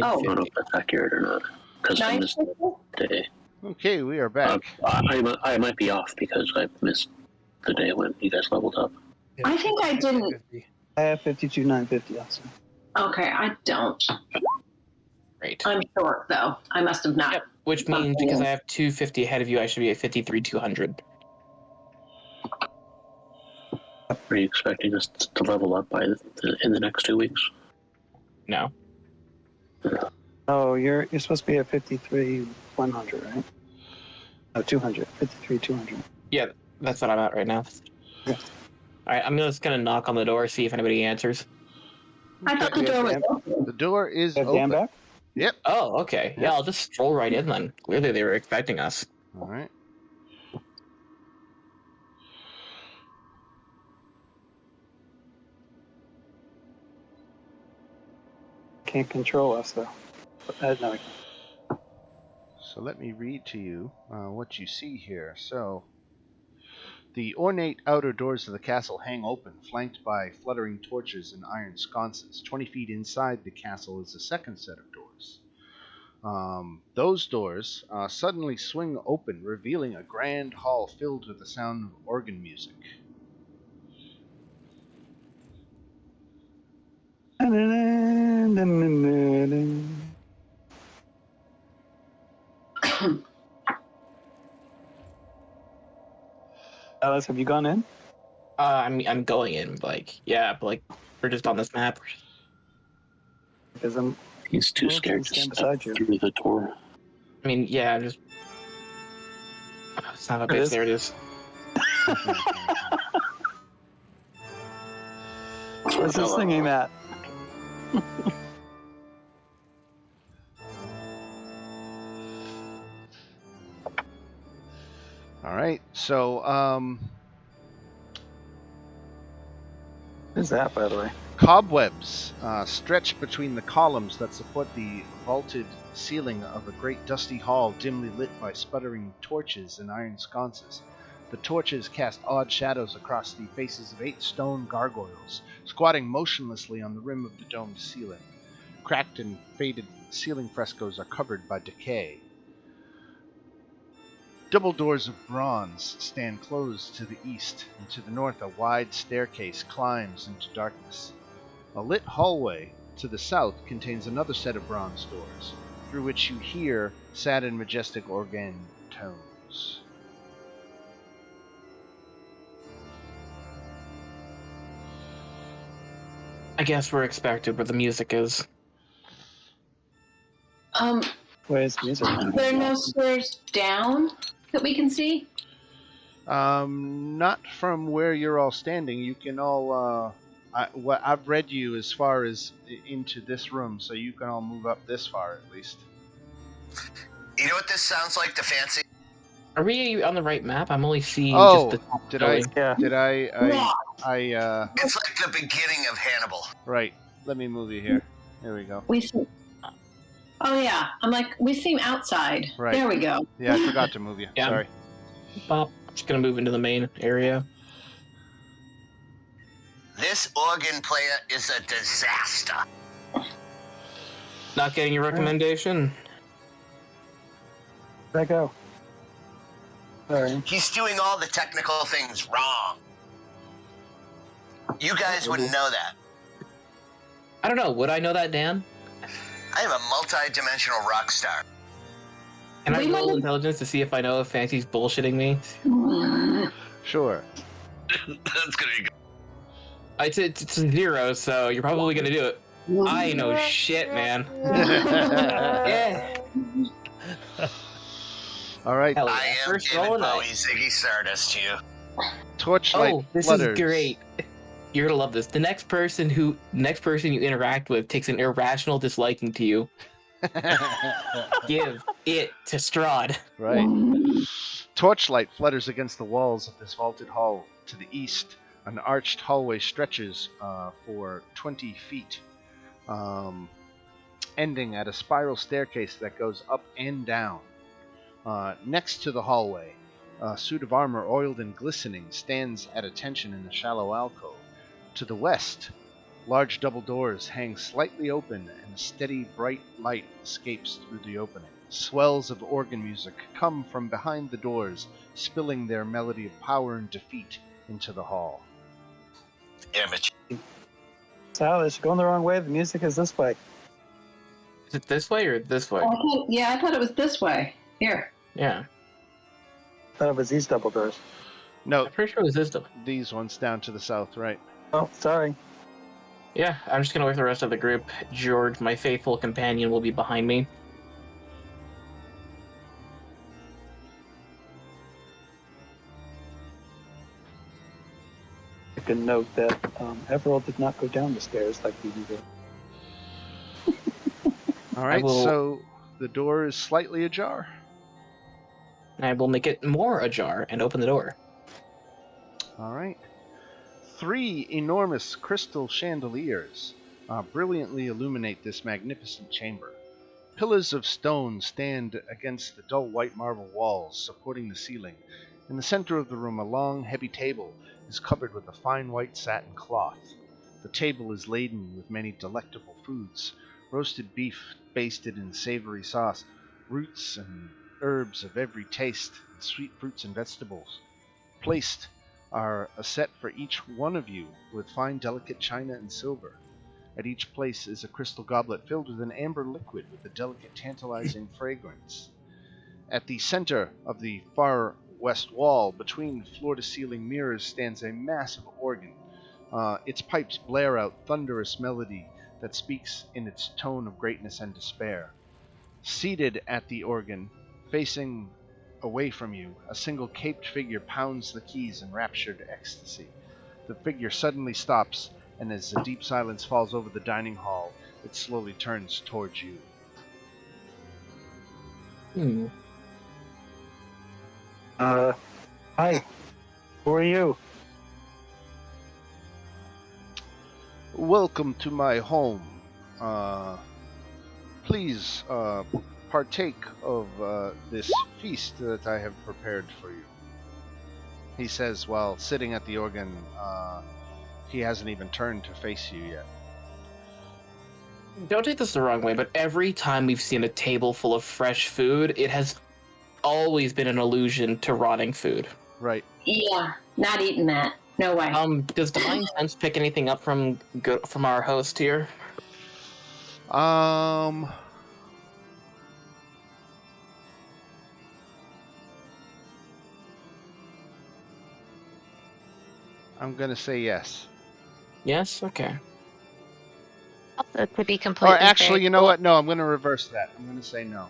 I Oh, don't know if that's accurate or not. Because I missed the day. Okay, we are back. I might be off because I missed the day when you guys leveled up. I think I didn't. 50. I have 52,950 also. Okay, I don't. Great. I'm short though. I must have not. Yep. Which means because I have 250 ahead of you, I should be at 53,200. Are you expecting us to level up in the next 2 weeks? No. Oh, you're supposed to be at 53,100, right? Oh, 200. 53,200. Yeah, that's what I'm at right now. Yeah. All right, I'm just gonna knock on the door, see if anybody answers. I thought the door was open. The door is Have open. Dan back? Yep. Oh, okay. Yeah, I'll just stroll right in then. Clearly, they were expecting us. All right. Can't control us, though. No, I can't. So let me read to you what you see here. So, the ornate outer doors of the castle hang open, flanked by fluttering torches and iron sconces. 20 feet inside the castle is a second set of doors. Those doors suddenly swing open, revealing a grand hall filled with the sound of organ music. Alice, have you gone in? I'm going in, but we're just on this map. Because I'm. He's too Well, scared to stand step beside you. through the door. I mean, yeah, I'm just. Oh, son of a There it bitch, is. there it is. What's this singing that? All right. So, What is that, by the way? cobwebs stretch between the columns that support the vaulted ceiling of a great dusty hall dimly lit by sputtering torches and iron sconces. The torches cast odd shadows across the faces of 8 stone gargoyles, squatting motionlessly on the rim of the domed ceiling. Cracked and faded ceiling frescoes are covered by decay. Double doors of bronze stand closed to the east, and to the north a wide staircase climbs into darkness. A lit hallway to the south contains another set of bronze doors, through which you hear sad and majestic organ tones. I guess we're expected where the music is. Where's the music? There are no stairs down that we can see. Not from where you're all standing. You can all. I've read you as far as into this room, so you can all move up this far at least. You know what this sounds like? The fancy. Are we on the right map? I'm only seeing Oh, just the top did building. Yeah. Did I? It's like the beginning of Hannibal. Right. Let me move you here. There we go. We see. Oh yeah, I'm like we seem outside. Right. There we go. Yeah, I forgot to move you. Yeah. Sorry. Bop. Just gonna move into the main area. This organ player is a disaster. Not getting your recommendation. Where'd I go? Sorry. He's doing all the technical things wrong. You guys wouldn't know that. I don't know. Would I know that, Dan? I am a multi-dimensional rock star. Can I We roll might- intelligence to see if I know if Fancy's bullshitting me? Sure. That's gonna be good. It's a 0, so you're probably gonna do it. I know shit, man. Yeah. All right. Hell yeah. I am First David roll and Bowie, Ziggy Stardust to you. Torchlight Oh, this flutters. is great. You're gonna love this. The next person you interact with takes an irrational disliking to you. Give it to Strahd. Right. Torchlight flutters against the walls of this vaulted hall. To the east, an arched hallway stretches for 20 feet, ending at a spiral staircase that goes up and down. Next to the hallway, a suit of armor oiled and glistening stands at attention in a shallow alcove. To the west, Large double doors hang slightly open, and a steady, bright light escapes through the opening. Swells of organ music come from behind the doors, spilling their melody of power and defeat into the hall. Amateur. Sal, it's going the wrong way. The music is this way. Is it this way or this way? I thought it was this way. Here. Yeah. I thought it was these double doors. No, I'm pretty sure it was this way. these ones down to the south, right? Oh, sorry. Yeah, I'm just gonna wait for the rest of the group. George, my faithful companion, will be behind me. You can note that Everald did not go down the stairs like we did. All right, will- so the door is slightly ajar. I will make it more ajar and open the door. All right. 3 enormous crystal chandeliers brilliantly illuminate this magnificent chamber. Pillars of stone stand against the dull white marble walls supporting the ceiling. In the center of the room, a long, heavy table is covered with a fine white satin cloth. The table is laden with many delectable foods: roasted beef basted in savory sauce, roots and herbs of every taste, and sweet fruits and vegetables. Placed are a set for each one of you with fine delicate china and silver. At each place is a crystal goblet filled with an amber liquid with a delicate tantalizing fragrance. At the center of the far west wall, between floor-to-ceiling mirrors, stands a massive organ. Its pipes blare out thunderous melody that speaks in its tone of greatness and despair. Seated at the organ, facing away from you, a single caped figure pounds the keys in raptured ecstasy. The figure suddenly stops, and as a deep silence falls over the dining hall, it slowly turns towards you. Hi. Who are you? Welcome to my home. Please partake of this feast that I have prepared for you, he says while sitting at the organ. He hasn't even turned to face you yet. Don't take this the wrong way, but every time we've seen a table full of fresh food, it has always been an allusion to rotting food. Right. Yeah, not eating that. No way. Does Divine Sense pick anything up from our host here? I'm gonna say yes. Yes? Okay. Also, to be completely Or actually, fair, you know what? No, I'm gonna reverse that. I'm gonna say no.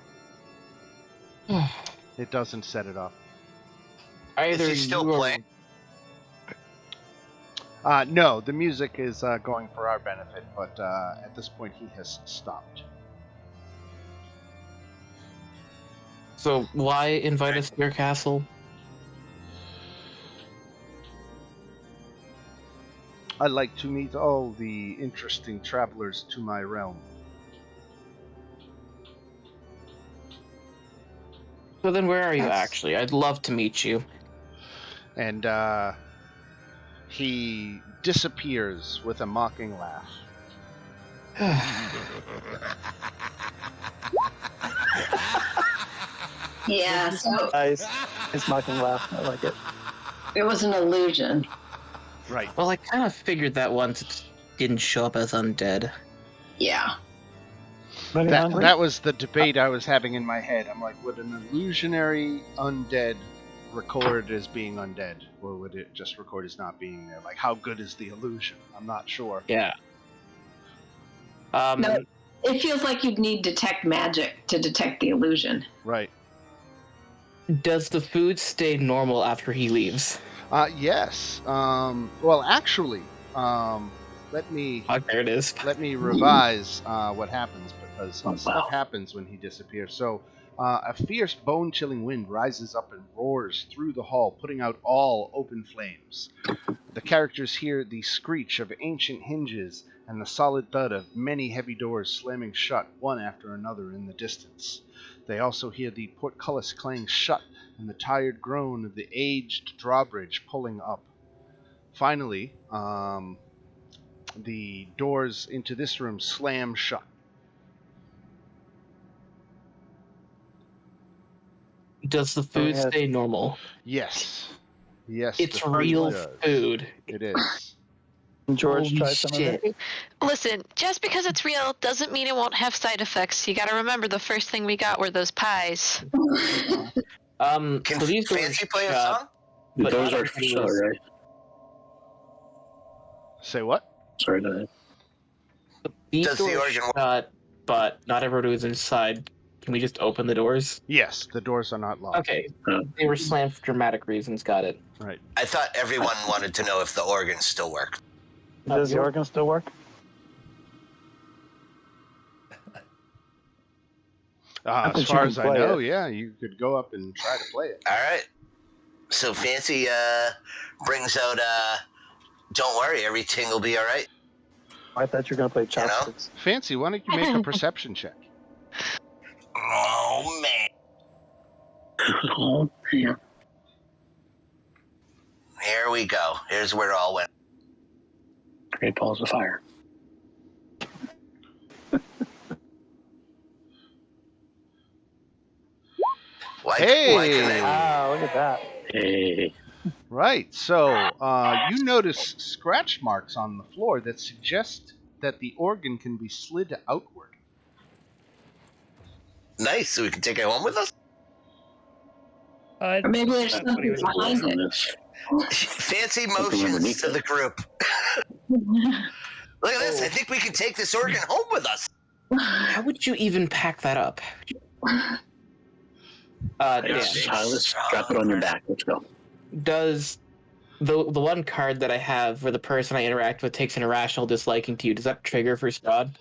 It doesn't set it off. Either Is he still you or- playing? No, the music is going for our benefit, but at this point he has stopped. So why invite us to your castle? I'd like to meet all the interesting travelers to my realm. So then where are you That's- actually? I'd love to meet you. And he disappears with a mocking laugh. Yeah, so Nice. It's mocking laugh. I like it. it was an illusion. Right. Well, I kind of figured that once it didn't show up as undead. Yeah. Anybody hungry? That was the debate I was having in my head. I'm like, would an illusionary undead record as being undead, or would it just record as not being there? Like, how good is the illusion? I'm not sure. Yeah. No, it feels like you'd need detect magic to detect the illusion. Right. Does the food stay normal after he leaves? Yes. Well, actually, let me Oh, there it is. revise what happens, because some Oh, stuff wow. happens when he disappears. So, a fierce, bone-chilling wind rises up and roars through the hall, putting out all open flames. The characters hear the screech of ancient hinges and the solid thud of many heavy doors slamming shut one after another in the distance. They also hear the portcullis clang shut and the tired groan of the aged drawbridge pulling up. Finally, the doors into this room slam shut. Does the food stay normal? Yes. Yes, It's the food real does. food. It is. George Holy tried some of shit. it. Listen, just because it's real doesn't mean it won't have side effects. You gotta remember the first thing we got were those pies. Can So these doors Fancy play a shut, song? The but doors not are everybody shut, was. right? Say what? Sorry, go ahead. These Does the doors organ work? shut, but not everybody was inside. Can we just open the doors? Yes, the doors are not locked. Okay. They were slammed for dramatic reasons. Got it. Right. I thought everyone wanted to know if the organ still worked. Does the organ still work? As you far can as I play know, it. yeah, you could go up and try to play it. All right. So Fancy brings out don't worry, everything will be all right. I thought you were going to play chopsticks. Fancy, why don't you make a perception check? Oh, man. Oh, yeah. Here we go. Here's where it all went. Great balls of fire. Why can I? Wow, look at that. Hey. Right. So you notice scratch marks on the floor that suggest that the organ can be slid outward. Nice. So we can take it home with us? Or maybe there's That's what he something was behind from it. this. Fancy Something motions underneath to it. the group. Look at this. I think we can take this organ home with us. How would you even pack that up? Dan, Yes, let's strap it on your back. Let's go. does the one card that I have where the person I interact with takes an irrational disliking to you, does that trigger for Strahd?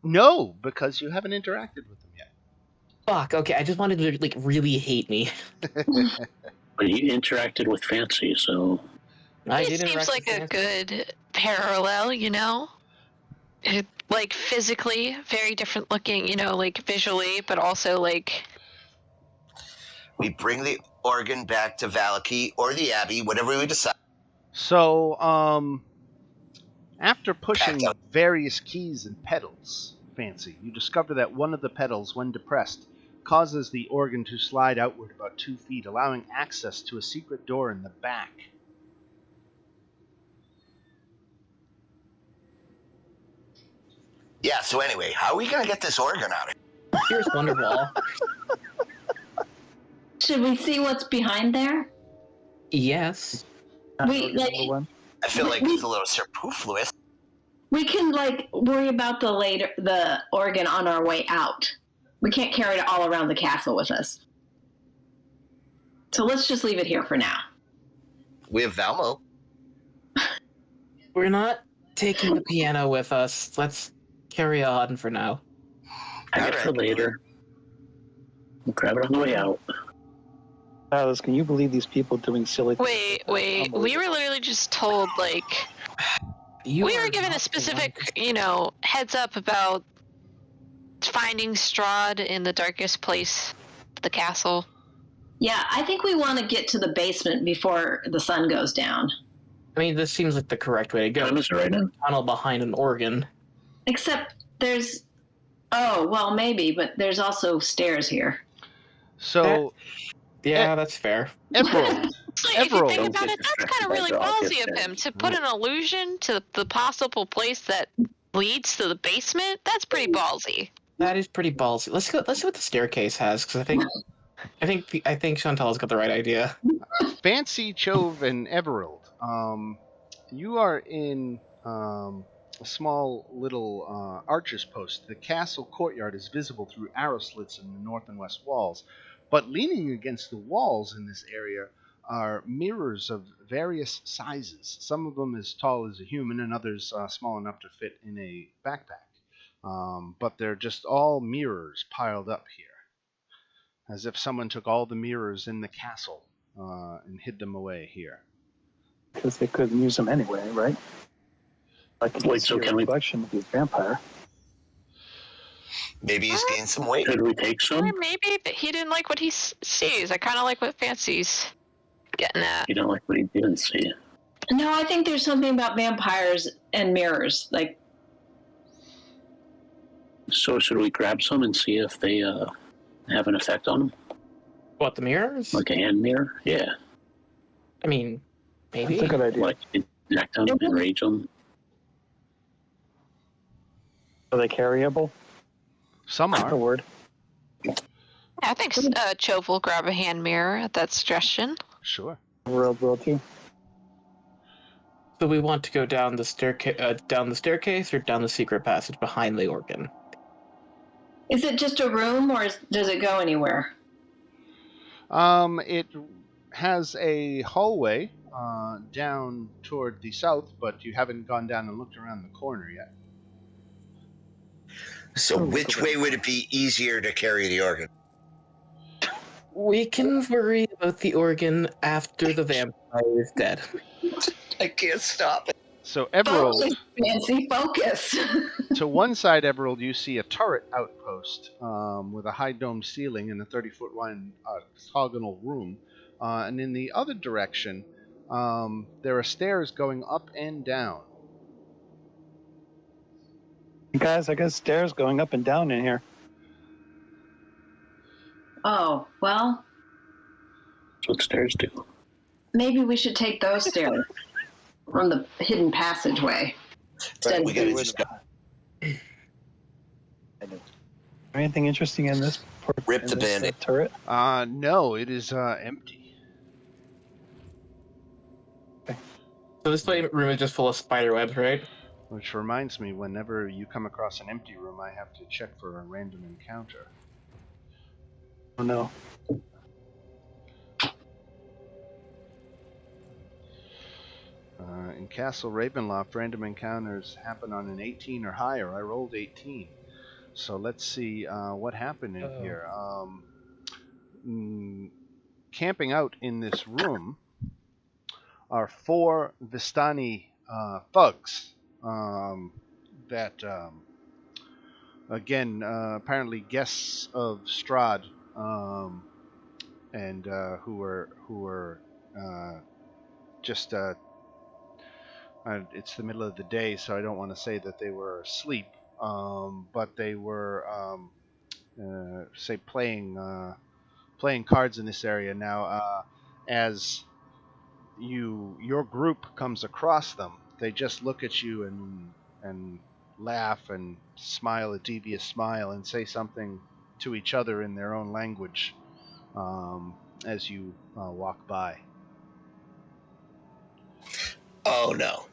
No, because you haven't interacted with them yet. Fuck, okay, I just wanted to, like, really hate me. But you interacted with Fancy, so I It did seems interact like with a Fancy. good parallel, you know? Like physically, very different looking, you know, like visually, but also like. We bring the organ back to Valaki or the Abbey, whatever we decide. So, after Packed pushing up. various keys and pedals, Fancy, you discover that one of the pedals, when depressed, causes the organ to slide outward about 2 feet, allowing access to a secret door in the back. Yeah, so anyway, how are we going to get this organ out of here? Here's Wonderwall. Should we see what's behind there? Yes. We One. I feel like it's a little superfluous. we can like worry about the organ on our way out. We can't carry it all around the castle with us. So let's just leave it here for now. We have Valmo. We're not taking the piano with us. Let's carry on for now. I get for Alright. later. We'll grab it on the way out. Alice, can you believe these people doing silly things? Wait. We were literally just told, like. We were given a specific, you know, heads up about finding Strahd in the darkest place, the castle. Yeah, I think we want to get to the basement before the sun goes down. I mean, this seems like the correct way to go. Time is right now. Tunnel behind an organ. Except there's. Oh, well, maybe, but there's also stairs here. So, Yeah, that's fair. Emerald. If you think Don't about get it, that's kind distracted of by really the obvious ballsy of him things. to put an allusion to the possible place that leads to the basement. That's pretty ballsy. That is pretty ballsy. Let's see what the staircase has, because I think Chantal's got the right idea. Fancy, Chove, and Everald. You are in a small little archer's post. The castle courtyard is visible through arrow slits in the north and west walls, but leaning against the walls in this area are mirrors of various sizes. Some of them as tall as a human, and others small enough to fit in a backpack. But they're just all mirrors piled up here, as if someone took all the mirrors in the castle and hid them away here. Because they couldn't use them anyway, right? Like Wait, so can we- reflection of the vampire? Maybe he's gained some weight. Could we take some? Or maybe that he didn't like what he sees. I kind of like what Fancy's getting at. You don't like what he didn't see. No, I think there's something about vampires and mirrors. Like, So should we grab some and see if they have an effect on them? What, the mirrors? Like a hand mirror? Yeah. I mean, maybe. That's a good idea. Like inject them, enrage them. Are they carryable? Some A are. word. I think Chove will grab a hand mirror at that suggestion. Sure. World will too. So we want to go down the staircase or down the secret passage behind the organ? is it just a room or does it go anywhere? It has a hallway down toward the south, but you haven't gone down and looked around the corner yet. So which way would it be easier to carry the organ? We can worry about the organ after the vampire is dead. I can't stop it. So, Everald, Focus, Fancy, focus. to one side, Everald, you see a turret outpost with a high domed ceiling and a 30-foot wide octagonal room. And in the other direction, there are stairs going up and down. Guys, I got stairs going up and down in here. Oh, well, That's what stairs do. maybe we should take those stairs from the hidden passageway. Right, we gotta Wait just go. Anything interesting in this? Rip in the this, Band-Aid. turret? No, it is empty. So this room is just full of spider webs, right? Which reminds me, whenever you come across an empty room, I have to check for a random encounter. Oh no. In Castle Ravenloft, random encounters happen on an 18 or higher. I rolled 18. So let's see what happened in here. Camping out in this room are 4 Vistani thugs that, again, apparently guests of Strahd, and who were just it's the middle of the day, so I don't want to say that they were asleep, but they were say playing cards in this area. Now, as your group comes across them, they just look at you and laugh and smile a devious smile and say something to each other in their own language as you walk by. Oh no.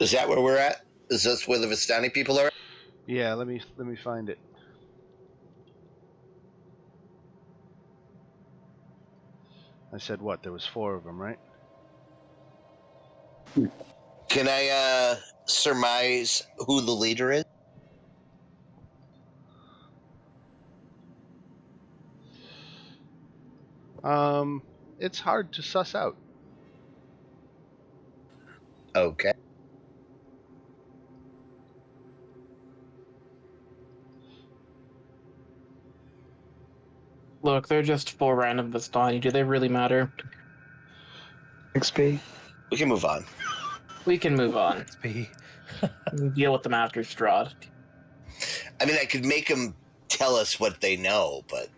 Is that where we're at? Is this where the Vistani people are? Yeah, let me find it. I said what? There was 4 of them, right? Can I surmise who the leader is? It's hard to suss out. Okay. Look, they're just 4 random Vistani. Do they really matter? XP. We can move on. We can move on. XP. Deal with them after Strahd. I mean, I could make them tell us what they know, but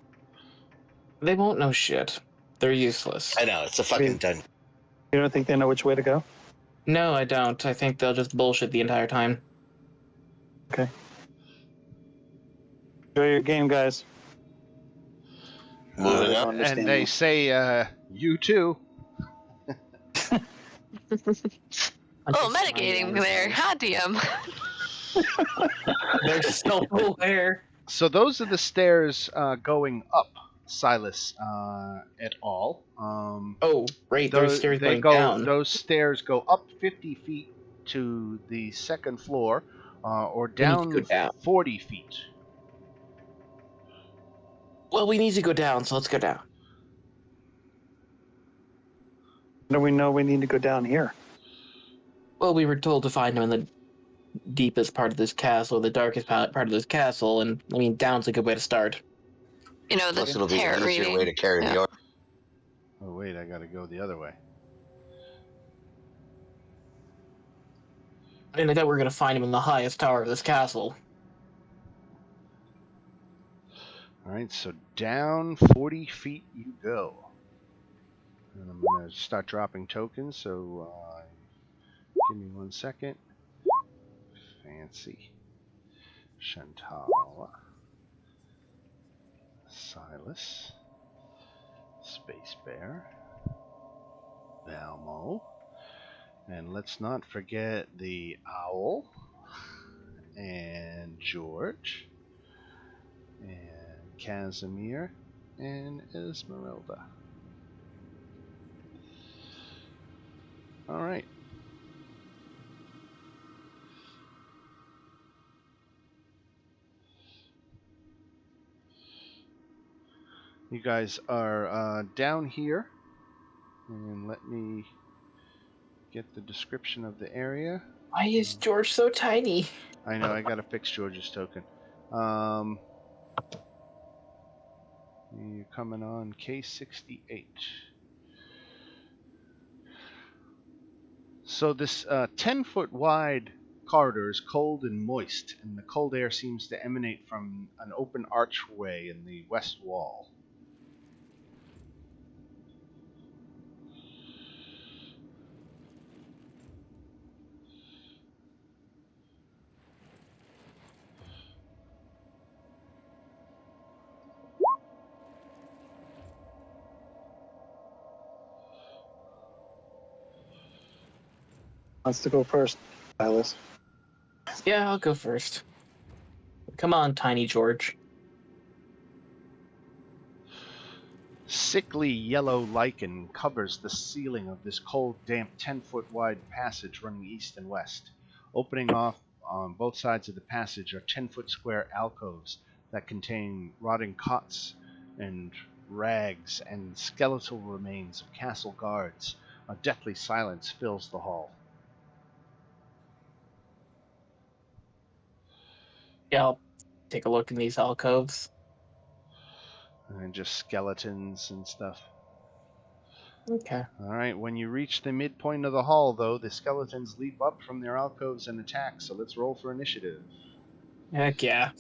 They won't know shit. They're useless. I know it's a fucking dungeon. You don't think they know which way to go? No, I don't. I think they'll just bullshit the entire time. Okay. Enjoy your game, guys. Moving I up. don't understand And they that. say, you too. Oh, metagaming there. Hot DM. They're so aware. So those are the stairs going up, Silas et al. Oh, right. There's stairs they going go. down. Those stairs go up 50 feet to the second floor, or We need to down go down. 40 feet. Well, we need to go down, so let's go down. How do we know we need to go down here? Well, we were told to find him in the deepest part of this castle, the darkest part of this castle, and I mean, down's a good way to start. You know, the Plus, it'll be tarot an easier reading. way to carry the organ. Oh wait, I gotta go the other way. I thought we were gonna find him in the highest tower of this castle. Alright, so down 40 feet you go. And I'm gonna start dropping tokens, so give me 1 second. Fancy. Chantal. Silas. Space Bear. Valmo. And let's not forget the Owl. And George. And Casimir. And Esmeralda. Alright. You guys are down here. And let me get the description of the area. Why is George so tiny? I know, I gotta fix George's token. You're coming on K68. So this 10-foot wide corridor is cold and moist, and the cold air seems to emanate from an open archway in the west wall. Wants to go first, Silas. Yeah, I'll go first. Come on, tiny George. Sickly yellow lichen covers the ceiling of this cold, damp 10-foot wide passage running east and west. Opening off on both sides of the passage are 10-foot square alcoves that contain rotting cots and rags and skeletal remains of castle guards. A deathly silence fills the hall. Yeah, I'll take a look in these alcoves. And just skeletons and stuff. Okay. Alright, when you reach the midpoint of the hall, though, the skeletons leap up from their alcoves and attack, so let's roll for initiative. Heck yeah.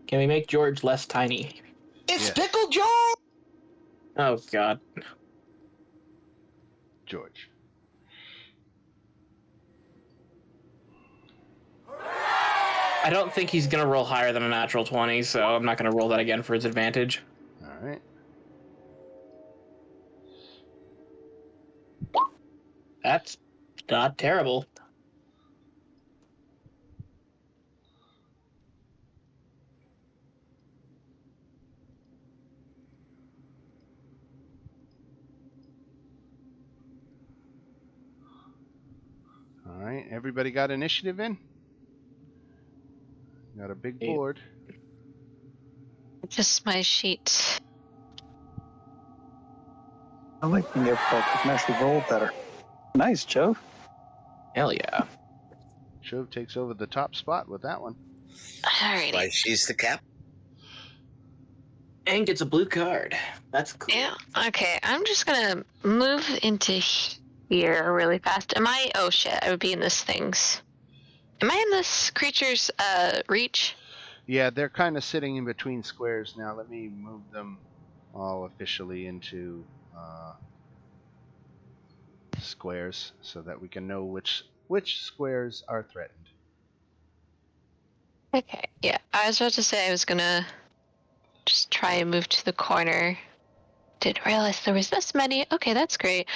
Can we make George less tiny? It's Yes. Pickle George! Oh, God. George. I don't think he's going to roll higher than a natural 20, so I'm not going to roll that again for his advantage. Alright. That's not terrible. Alright, everybody got initiative in? Got a big Yeah. board. Just my sheet. I like when you can actually roll better. Nice, Joe. Hell yeah. Shove takes over the top spot with that one. Alrighty. Why, she's the cap. And gets a blue card. That's cool. Yeah. Okay. I'm just gonna move into here really fast. Am I? Oh shit! I would be in this thing's. Am I in this creature's reach? Yeah, they're kind of sitting in between squares now. Let me move them all officially into squares so that we can know which squares are threatened. Okay. Yeah. I was about to say I was gonna just try and move to the corner. Didn't realize there was this many. Okay, that's great.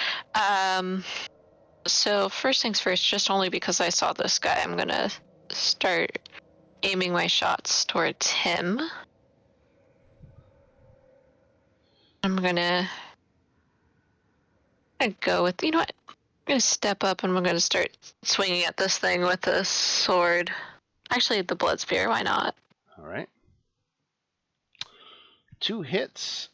So first things first, just only because I saw this guy, I'm gonna start aiming my shots towards him. I'm gonna go with, you know what? I'm gonna step up and I'm gonna start swinging at this thing with a sword. Actually, the blood spear. Why not? All right. 2 hits.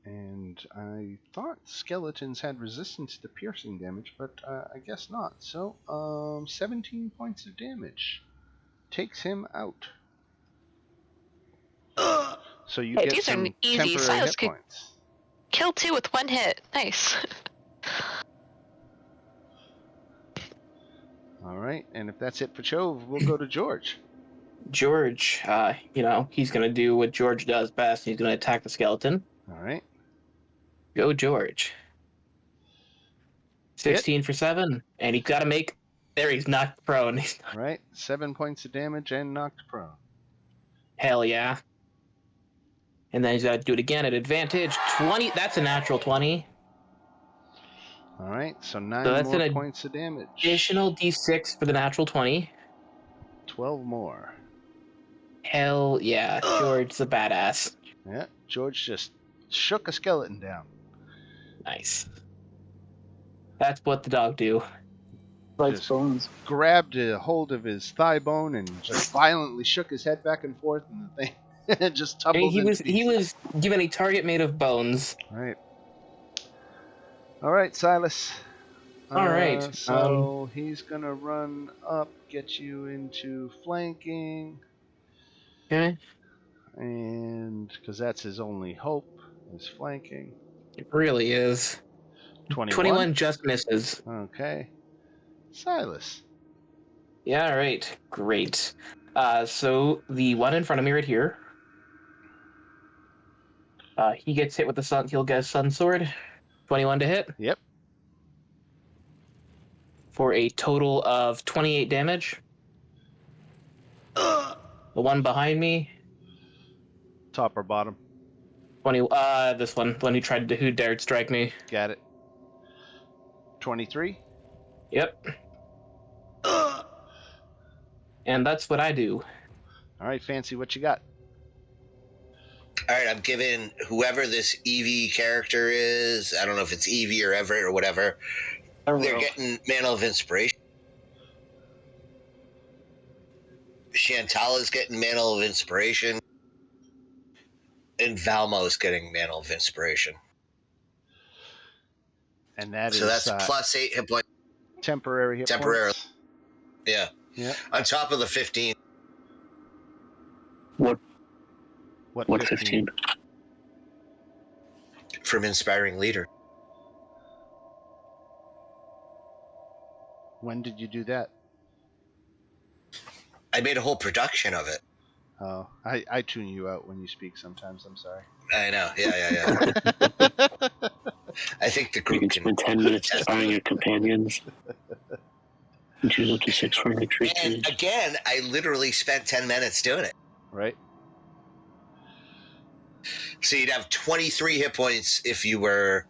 And I thought skeletons had resistance to piercing damage, but I guess not. So, 17 points of damage takes him out. So you Hey, get these are some easy. temporary Silas hit could points. Kill 2 with 1 hit. Nice. All right, and if that's it for Chove, we'll go to George. George, he's gonna do what George does best. He's gonna attack the skeleton. All right. Go, George. 16 for 7, and he's got to make. There, he's knocked prone. All right, 7 points of damage and knocked prone. Hell yeah. And then he's got to do it again at advantage. 20. That's a natural 20. All right, so 9 So that's more an points of damage. Additional d6 for the natural 20. 12 more. Hell yeah. George's a badass. Yeah, George just shook a skeleton down. Nice. That's what the dog do. Like Just bones. grabbed a hold of his thigh bone and just violently shook his head back and forth, and the thing just tumbled He into was pieces. given a target made of bones. All right, Silas. All right. So he's gonna run up, get you into flanking, Okay. and because that's his only hope is flanking. It really is. 21 just misses. Okay. Silas. Yeah, all right. Great. So the one in front of me right here, he gets hit with the sun. He'll get a sun sword. 21 to hit. Yep. For a total of 28 damage. The one behind me. Top or bottom? 20. This one. The one who dared strike me. Got it. 23. Yep. And that's what I do. All right, Fancy, what you got? All right, I'm giving whoever this Evie character is, I don't know if it's Evie or Everett or whatever, they're getting Mantle of Inspiration. Shantala's getting Mantle of Inspiration. And Valmo's getting Mantle of Inspiration. And that so is that's plus 8 hit points. Temporary hit Temporarily. points. Yeah. Yeah. On top of the 15. What 15? 15? From Inspiring Leader. When did you do that? I made a whole production of it. Oh, I tune you out when you speak sometimes. I'm sorry. I know. Yeah. I think the You group can can spend 10 minutes inspiring your companions. And choose up to 6 friendly creatures. And again, I literally spent 10 minutes doing it. Right. So you'd have 23 hit points if you were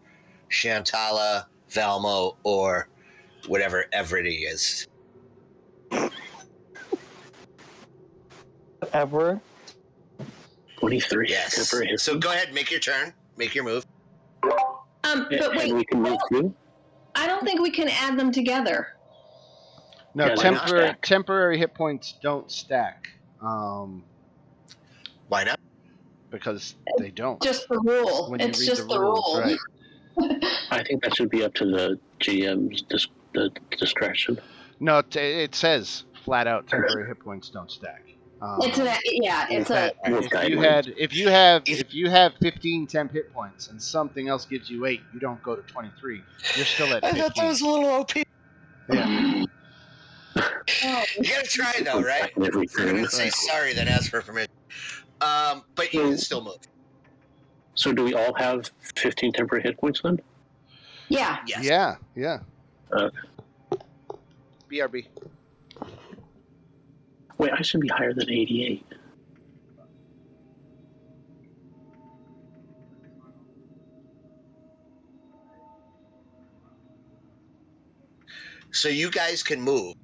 Shantala, Valmo, or whatever Everett he is. Ever? 23. Yes. Temporary So hit go ahead, make your turn. Make your move. But wait, and we can move through. I don't think we can add them together. No, Yeah, why not stack? temporary hit points don't stack. Why not? Because they don't. Just the rule. When you It's read just the rules, rule. right. I think that should be up to the GM's discretion. No, it says flat out temporary hit points don't stack. It's If you have 15 temp hit points and something else gives you 8, you don't go to 23. You're still at 15. I thought that was a little OP. Yeah. You gotta try though, right? Every If you're gonna say sorry, then ask for permission. But you can still move. So do we all have 15 temporary hit points then? Yeah. Yes. Yeah. BRB. Wait, I should be higher than 88. So you guys can move.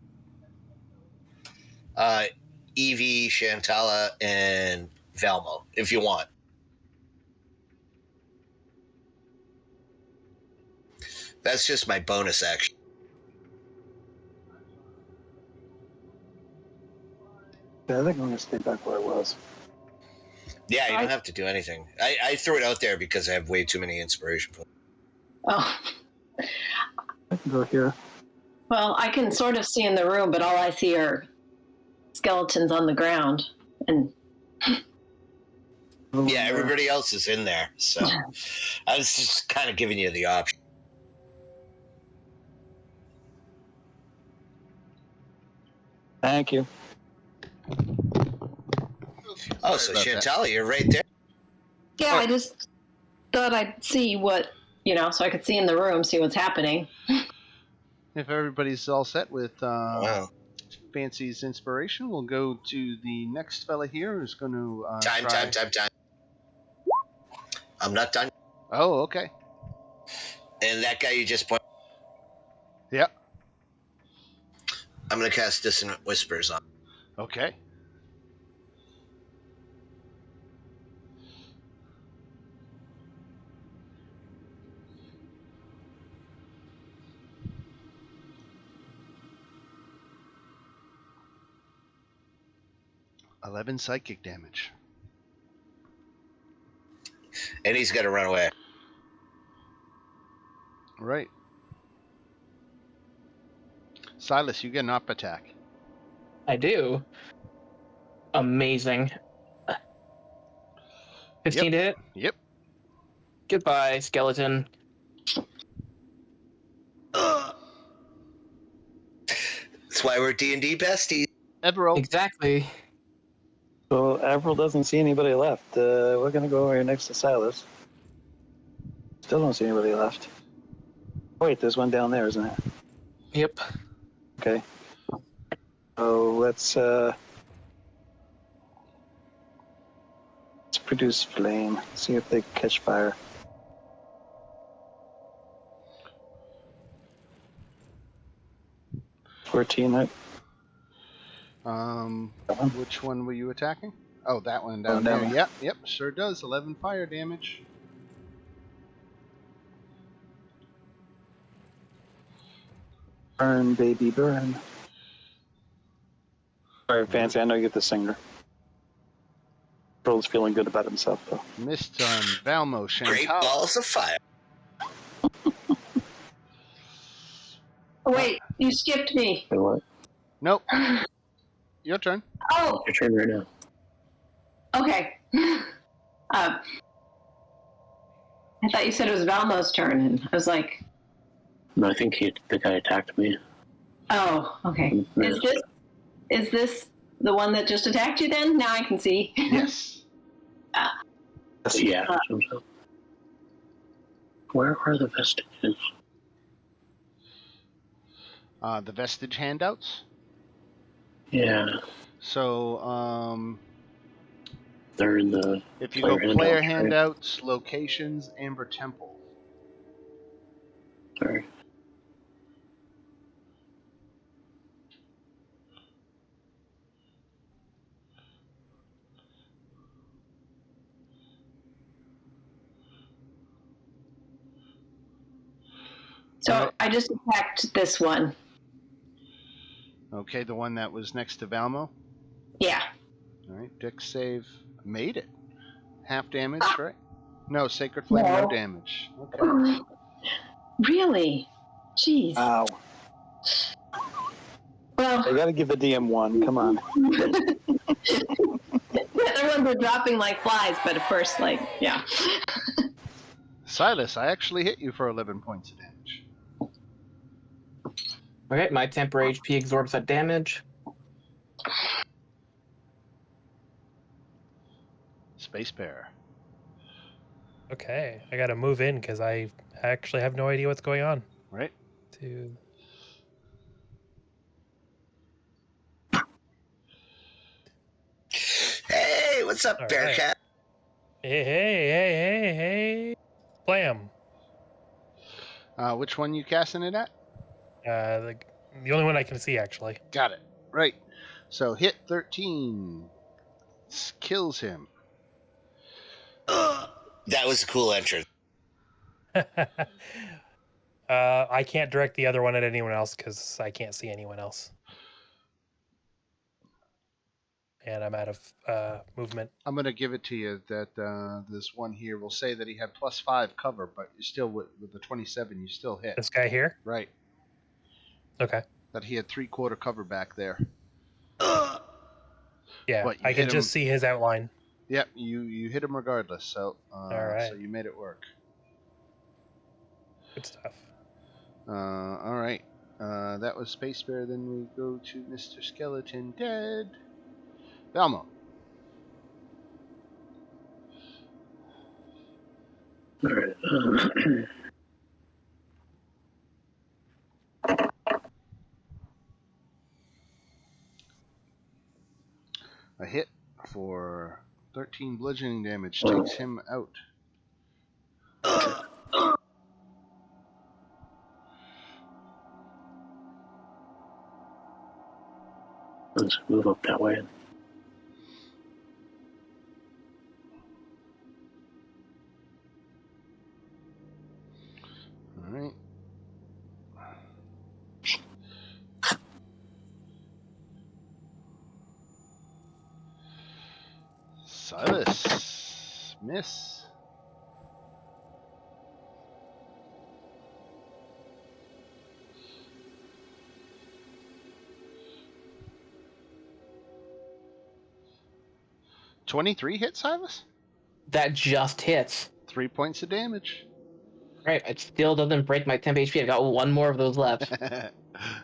Evie, Shantala, and Valmo, if you want. That's just my bonus action. Yeah, I think I'm going to stay back where I was. Yeah, you don't have to do anything. I threw it out there because I have way too many inspiration points. Oh. I can go here. Well, I can sort of see in the room, but all I see are skeletons on the ground. And Yeah, everybody else is in there. So I was just kind of giving you the option. Thank you. Oh, Sorry so about that. Chantal, you're right there. Yeah, I just thought I'd see what, so I could see in the room, see what's happening. If everybody's all set with Wow. Fancy's inspiration, we'll go to the next fella here who's going to Time. I'm not done. Oh, okay. And that guy you just pointed. Yep. I'm going to cast Dissonant Whispers on. Okay. $11 psychic damage. And he's got to run away. Right. Silas, you get an up attack. I do. Amazing. 15 to hit? Yep. Goodbye, skeleton. That's why we're D&D besties. Evero. Exactly. So Avril doesn't see anybody left. We're going to go over here next to Silas. Still don't see anybody left. Wait, there's one down there, isn't there? Yep. Okay. So let's produce flame. See if they catch fire. $14. Which one were you attacking? Oh, that one down Oh, there. down. Yep, sure does. 11 fire damage. Burn, baby, burn. Sorry, Fancy, I know you're the singer. Pearl's feeling good about himself, though. Missed on Valmo. Great Chantal. balls of fire. Oh, wait, you skipped me. Wait, what? Nope. Your turn. Oh, Your turn right now. okay. I thought you said it was Valmo's turn, and I was like, No, I think the guy attacked me. oh, okay. Is this the one that just attacked you then? Now I can see. Yes. Yeah. Where are the vestiges? The vestige handouts. Yeah, So, they're in the. if you go player handouts, right? handouts, locations, Amber Temple. Sorry. So Alright. I just attacked this one. Okay, the one that was next to Valmo. Yeah. All right, Dex save. Made it. Half damage, right? No, Sacred Flame, no No. damage. Okay. Really? Jeez. Ow. Well, I gotta give the DM one. Come on. the other ones are dropping like flies, but of course, yeah. Silas, I actually hit you for 11 points of damage. Okay, my temporary HP absorbs that damage. Space Bear. Okay, I gotta move in because I actually have no idea what's going on. Right? Hey, what's up, All Bearcat? Hey. Blam. Which one you casting it at? The only one I can see, actually. Got it. Right. So hit 13. Kills him. That was a cool entrance. I can't direct the other one at anyone else because I can't see anyone else. And I'm out of movement. I'm going to give it to you that this one here will say that he had +5 cover, but you still, with the 27, you still hit. This guy here? Right. Okay. That he had 3/4 cover back there. Yeah, But you I can hit just him- see his outline. Yep, you hit him regardless. So right. so you made it work. Good stuff. All right. That was Space Bear. Then we go to Mr. Skeleton Dead. Velma. All right. A hit for 13 bludgeoning damage takes him out. Let's move up that way. All right. Silas. Miss. $23 hit, Silas? That just hits. 3 points of damage. Right, it still doesn't break my temp HP. I've got one more of those left.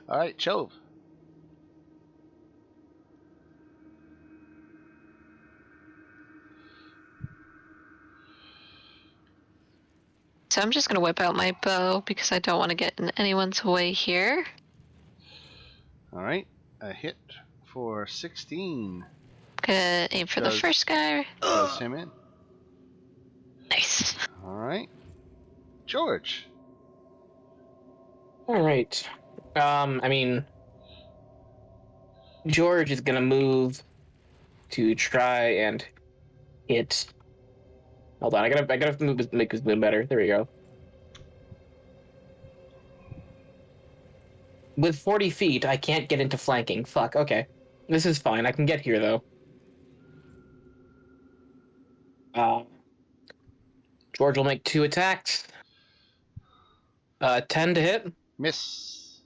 All right, Chove. So I'm just gonna whip out my bow because I don't want to get in anyone's way here. All right, a hit for 16. Gonna aim for the first guy. Does him in. Nice. All right, George. All right. I mean, George is gonna move to try and hit. Hold on, I gotta move, make his move better. There we go. With 40 feet, I can't get into flanking. Fuck. Okay, this is fine. I can get here though. George will make 2 attacks. 10 to hit. Miss.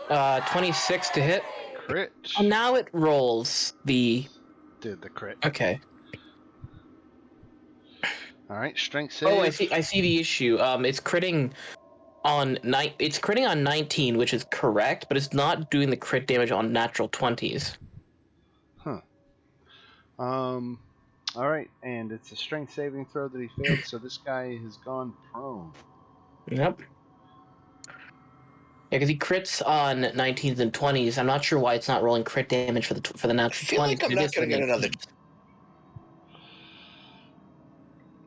26 to hit. Crit. Oh, now it rolls the. Did the crit. Okay. All right, strength save. Oh, I see the issue. It's critting on It's critting on 19, which is correct, but it's not doing the crit damage on natural 20s. Huh. All right, and it's a strength saving throw that he failed, so this guy has gone prone. Yep. Yeah, because he crits on 19s and 20s. I'm not sure why it's not rolling crit damage for the natural 20s. I feel like I'm not going to get another.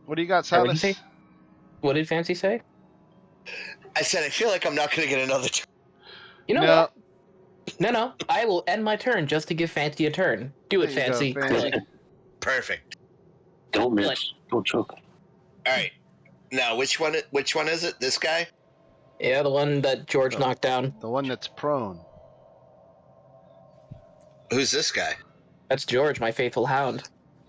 What do you got, Sorry, Silas? What did Fancy say? I said I feel like I'm not going to get another. You know No. what? No. I will end my turn just to give Fancy a turn. Do it, There you go, Fancy. Fancy. Perfect. Don't miss. Don't choke. All right. Now, which one is it? This guy? Yeah, the one that George knocked down. The one that's prone. Who's this guy? That's George, my faithful hound.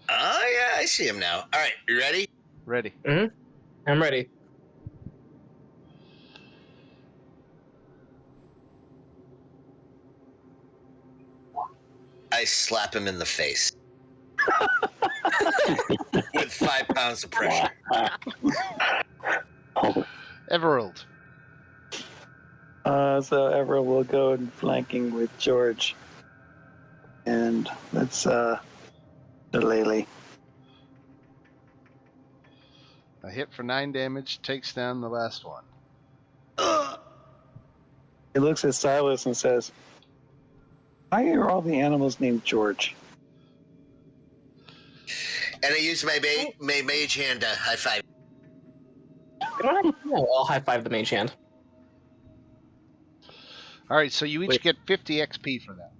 Oh, yeah, I see him now. All right, you ready? Ready. Mm-hmm. I'm ready. I slap him in the face. With 5 pounds of pressure. Everald. So Everett will go in flanking with George. And that's Lele. A hit for 9 damage takes down the last one. He looks at Silas and says, "Why are all the animals named George?" And I use my mage hand to high five. I'll high five the mage hand. All right, so you each get 50 XP for that.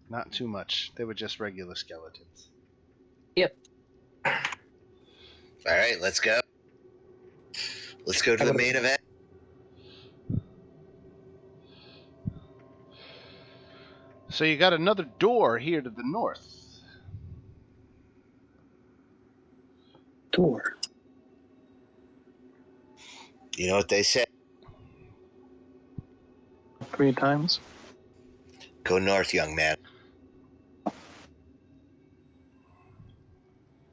Not too much. They were just regular skeletons. Yep. All right, let's go. Let's go to the main event. So you got another door here to the north. Door. You know what they say? 3 times. Go north, young man.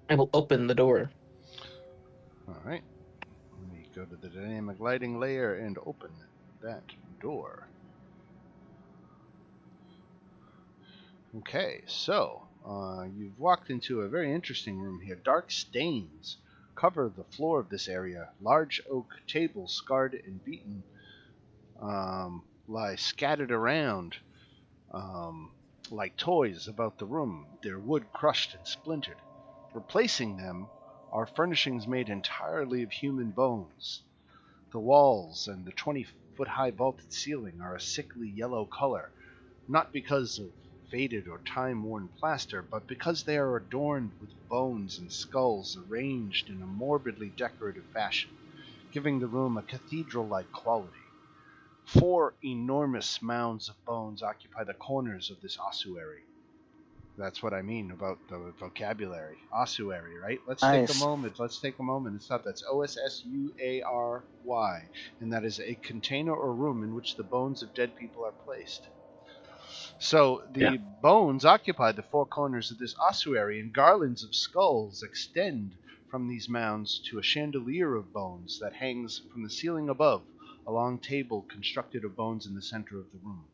I will open the door. All right. Let me go to the dynamic lighting layer and open that door. Okay, so you've walked into a very interesting room here. Dark stains cover the floor of this area. Large oak tables, scarred and beaten, lie scattered around like toys about the room, their wood crushed and splintered. Replacing them are furnishings made entirely of human bones. The walls and the 20-foot-high vaulted ceiling are a sickly yellow color, not because of faded or time-worn plaster, but because they are adorned with bones and skulls arranged in a morbidly decorative fashion, giving the room a cathedral-like quality. 4 enormous mounds of bones occupy the corners of this ossuary. That's what I mean about the vocabulary. Ossuary, right? Let's take a moment. And stop. That's Ossuary, and that is a container or room in which the bones of dead people are placed. So the bones occupy the 4 corners of this ossuary, and garlands of skulls extend from these mounds to a chandelier of bones that hangs from the ceiling above, a long table constructed of bones in the center of the room.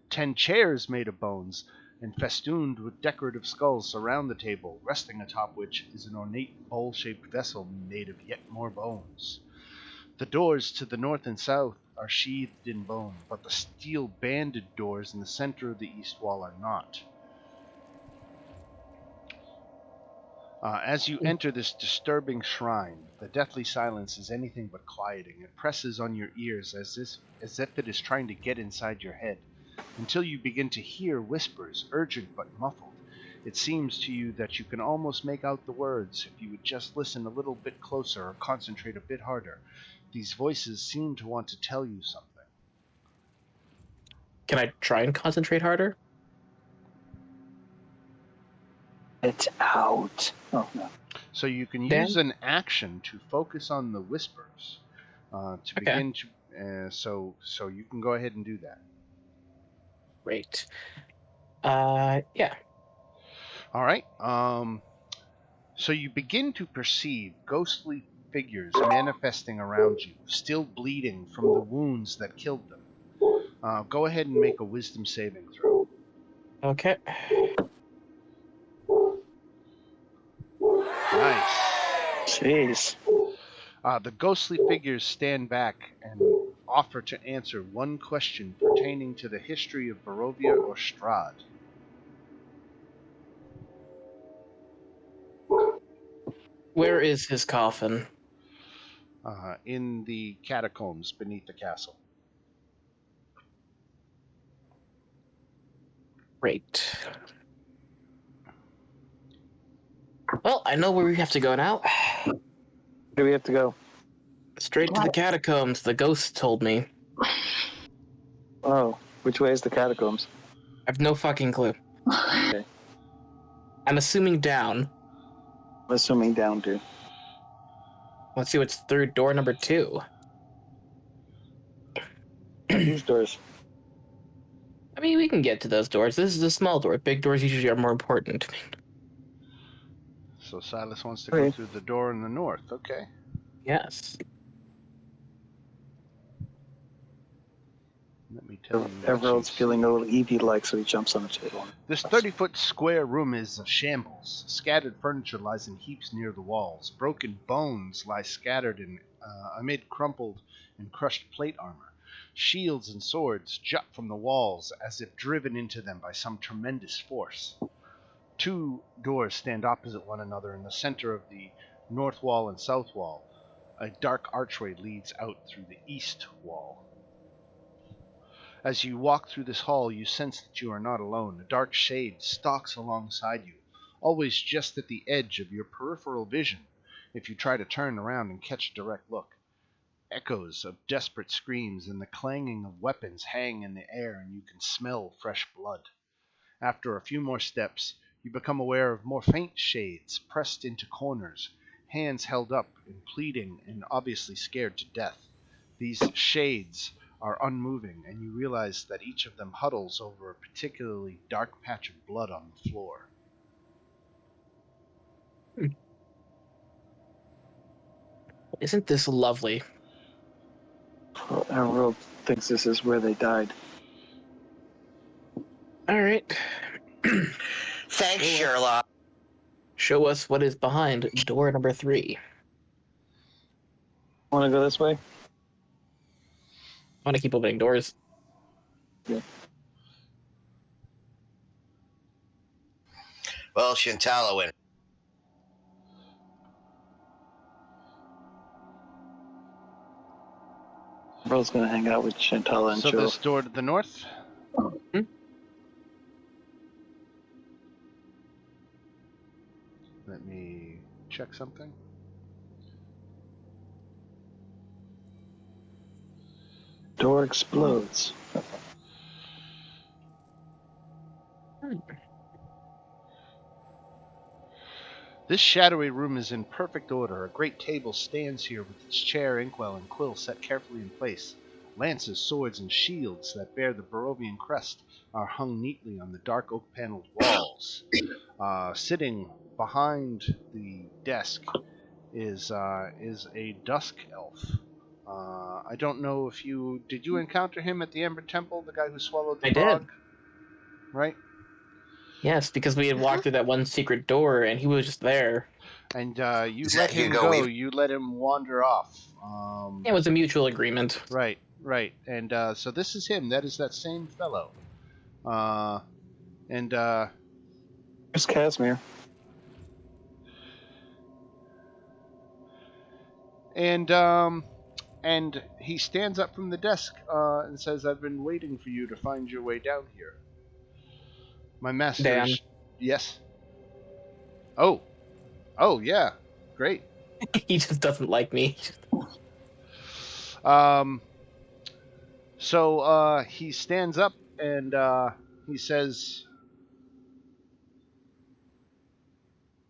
10 chairs made of bones and festooned with decorative skulls surround the table, resting atop which is an ornate bowl-shaped vessel made of yet more bones. The doors to the north and south are sheathed in bone, but the steel-banded doors in the center of the east wall are not. As you enter this disturbing shrine, the deathly silence is anything but quieting. It presses on your ears as if it is trying to get inside your head, until you begin to hear whispers, urgent but muffled. It seems to you that you can almost make out the words if you would just listen a little bit closer or concentrate a bit harder. These voices seem to want to tell you something. Can I try and concentrate harder? It's out. Oh, no. So you can use an action to focus on the whispers. Begin to. So you can go ahead and do that. Great. Yeah. All right. So you begin to perceive ghostly figures manifesting around you, still bleeding from the wounds that killed them. Go ahead and make a wisdom saving throw. Okay. Nice. Jeez. The ghostly figures stand back and offer to answer one question pertaining to the history of Barovia or Strahd. Where is his coffin? In the catacombs beneath the castle. Great. Well, I know where we have to go now. Where do we have to go? Straight to the catacombs, the ghost told me. Oh, which way is the catacombs? I have no fucking clue. Okay. I'm assuming down. I'm assuming down, too. Let's see what's through door number 2. These doors. I mean, we can get to those doors. This is a small door. Big doors usually are more important. So Silas wants to go through the door in the north. Okay. Yes. Let me tell you. Everyone's feeling a little Eevee-like, so he jumps on the table. This 30-foot square room is a shambles. Scattered furniture lies in heaps near the walls. Broken bones lie scattered amid crumpled and crushed plate armor. Shields and swords jut from the walls as if driven into them by some tremendous force. 2 doors stand opposite one another in the center of the north wall and south wall. A dark archway leads out through the east wall. As you walk through this hall, you sense that you are not alone. A dark shade stalks alongside you, always just at the edge of your peripheral vision if you try to turn around and catch a direct look. Echoes of desperate screams and the clanging of weapons hang in the air, and you can smell fresh blood. After a few more steps, you become aware of more faint shades pressed into corners, hands held up and pleading and obviously scared to death. These shades are unmoving, and you realize that each of them huddles over a particularly dark patch of blood on the floor. Isn't this lovely? Well, Emerald thinks this is where they died. All right. Thanks, Sherlock. Show us what is behind door number 3. Want to go this way? I want to keep opening doors. Yeah. Well, Shintala. Emerald's going to hang out with Shantala and So chill. this door to the north? Hmm? Let me check something. Door explodes. This shadowy room is in perfect order. A great table stands here with its chair, inkwell, and quill set carefully in place. Lances, swords, and shields that bear the Barovian crest are hung neatly on the dark oak-paneled walls. Sitting behind the desk is a dusk elf. I don't know if did you encounter him at the Ember Temple, the guy who swallowed the I did. frog? Right? Yes, because we had walked through that one secret door, and he was just there. And you Is let that him Hugo go. Weaving? You let him wander off. It was a mutual agreement. Right. And so this is him. That is that same fellow. And There's Casimir. and he stands up from the desk and says, "I've been waiting for you to find your way down here. My master Dan. is..." Yes. Oh, yeah. Great. He just doesn't like me. So he stands up and he says,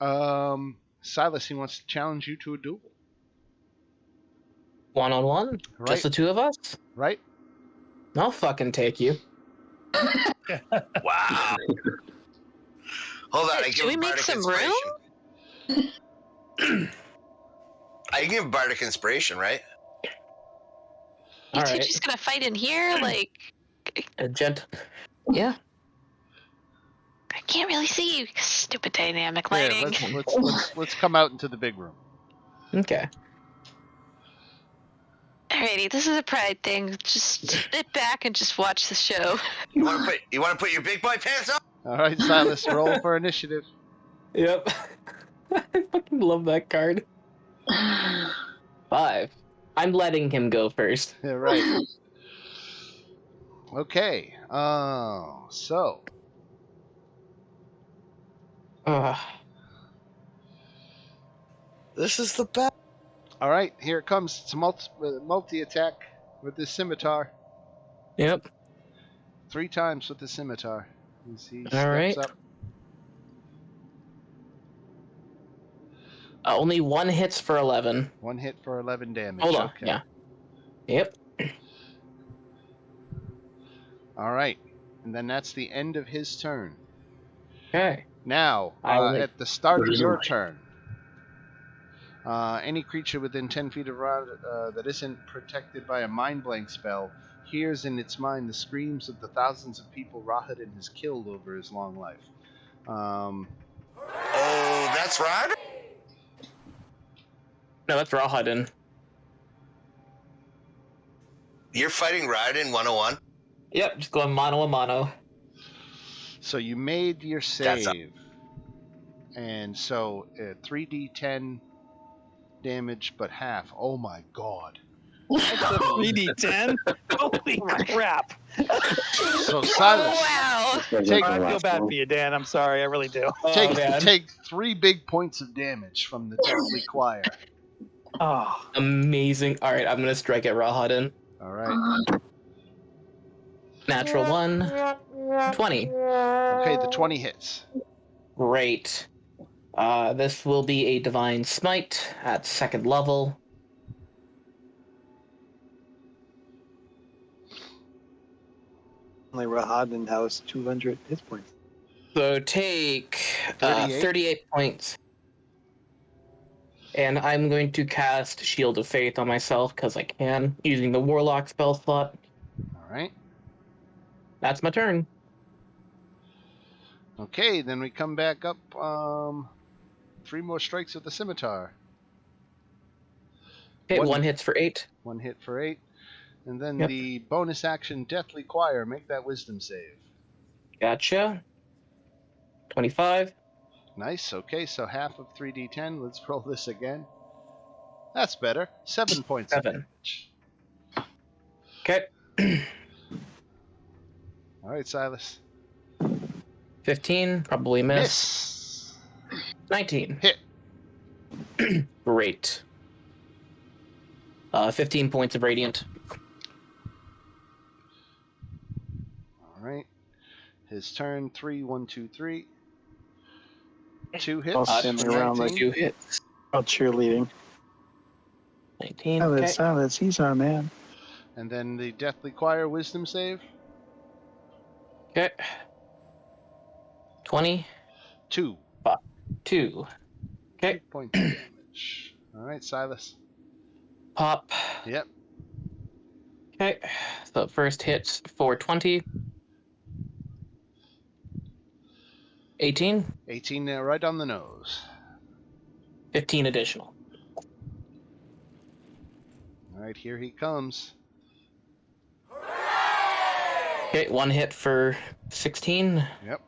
Silas, he wants to challenge you to a duel. 1-on-1? Right. Just the two of us? Right? I'll fucking take you. Wow. Hold on, I Do give we him make bardic some inspiration. I can give him bardic inspiration, right? You All two right. just gonna fight in here? Like, A Yeah. I can't really see you. Stupid dynamic Here, lighting. let's come out into the big room. Okay. Alrighty, this is a pride thing. Just sit back and just watch the show. You want to put your big boy pants on? All right, Silas, roll for initiative. Yep. I fucking love that card. 5. I'm letting him go first. Yeah, right. Okay. So. This is the best. All right, here it comes. It's a multi attack with this scimitar. Yep. 3 times with the scimitar. He steps All right. up. Only 1 hits for 11. 1 hit for 11 damage. Hold on. Okay. Yeah. Yep. All right, and then that's the end of his turn. Okay. Now, at the start of your turn, any creature within 10 feet of Rod that isn't protected by a mind blank spell hears in its mind the screams of the thousands of people Rahadin has killed over his long life. Oh, that's right. No, that's Rahadin. You're fighting Raiden 101. Yep, just going mano a mano. So you made your save. And so 3d10 damage, but half. Oh my god. That's a 3d10? Holy crap. So Silas, Wow. I feel bad for you, Dan. I'm sorry. I really do. take 3 big points of damage from the deathly choir. Oh. Amazing. All right, I'm going to strike at Rahadin. All right. Natural 1. 20. Okay, the 20 hits. Great. This will be a Divine Smite at 2nd level. Only Rahadin has 200 hit points. So take 38. 38 points. And I'm going to cast Shield of Faith on myself because I can, using the Warlock spell slot. All right. That's my turn. Okay, then we come back up. 3 more strikes with the scimitar. Okay, one hits for 8. 1 hit for 8. And then Yep. the bonus action Deathly Choir. Make that wisdom save. Gotcha. 25. Nice. Okay, so half of 3d10. Let's roll this again. That's better. 7 points of 7. damage. Okay. All right, Silas. 15. Probably miss. Miss. 19. Hit. Great. 15 points of radiant. All right. His turn. 3, 1, 2, 3. 2 hits. I'll spin for around 19. 2 hits. Out cheerleading. 19. Silence, Okay. silence. He's our man. And then the Deathly Choir wisdom save. Okay. 20. 2. 2. Okay. 2 points of damage. All right, Silas. Pop. Yep. Okay. So first hits for 20. 18. 18 right on the nose. 15 additional. All right, here he comes. Okay, 1 hit for 16. Yep.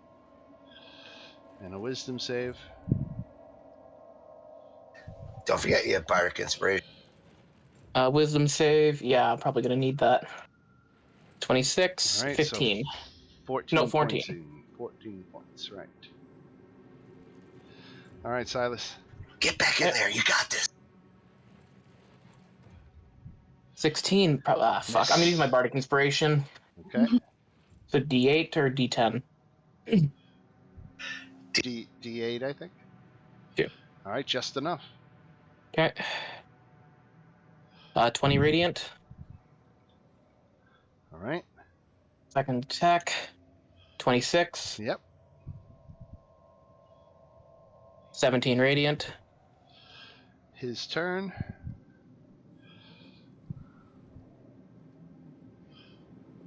And a wisdom save. Don't forget you have Bardic Inspiration. Wisdom save. Yeah, I'm probably going to need that. 26. All right, 15. So 14 No, 14. points. 14 points, right. All right, Silas. Get back in there. You got this. 16. Fuck. I'm going to use my Bardic Inspiration. Okay. So D8 or D10? D8, I think. Yeah. All right, just enough. Okay. 20 radiant. All right. Second attack. 26. Yep. 17 radiant. His turn.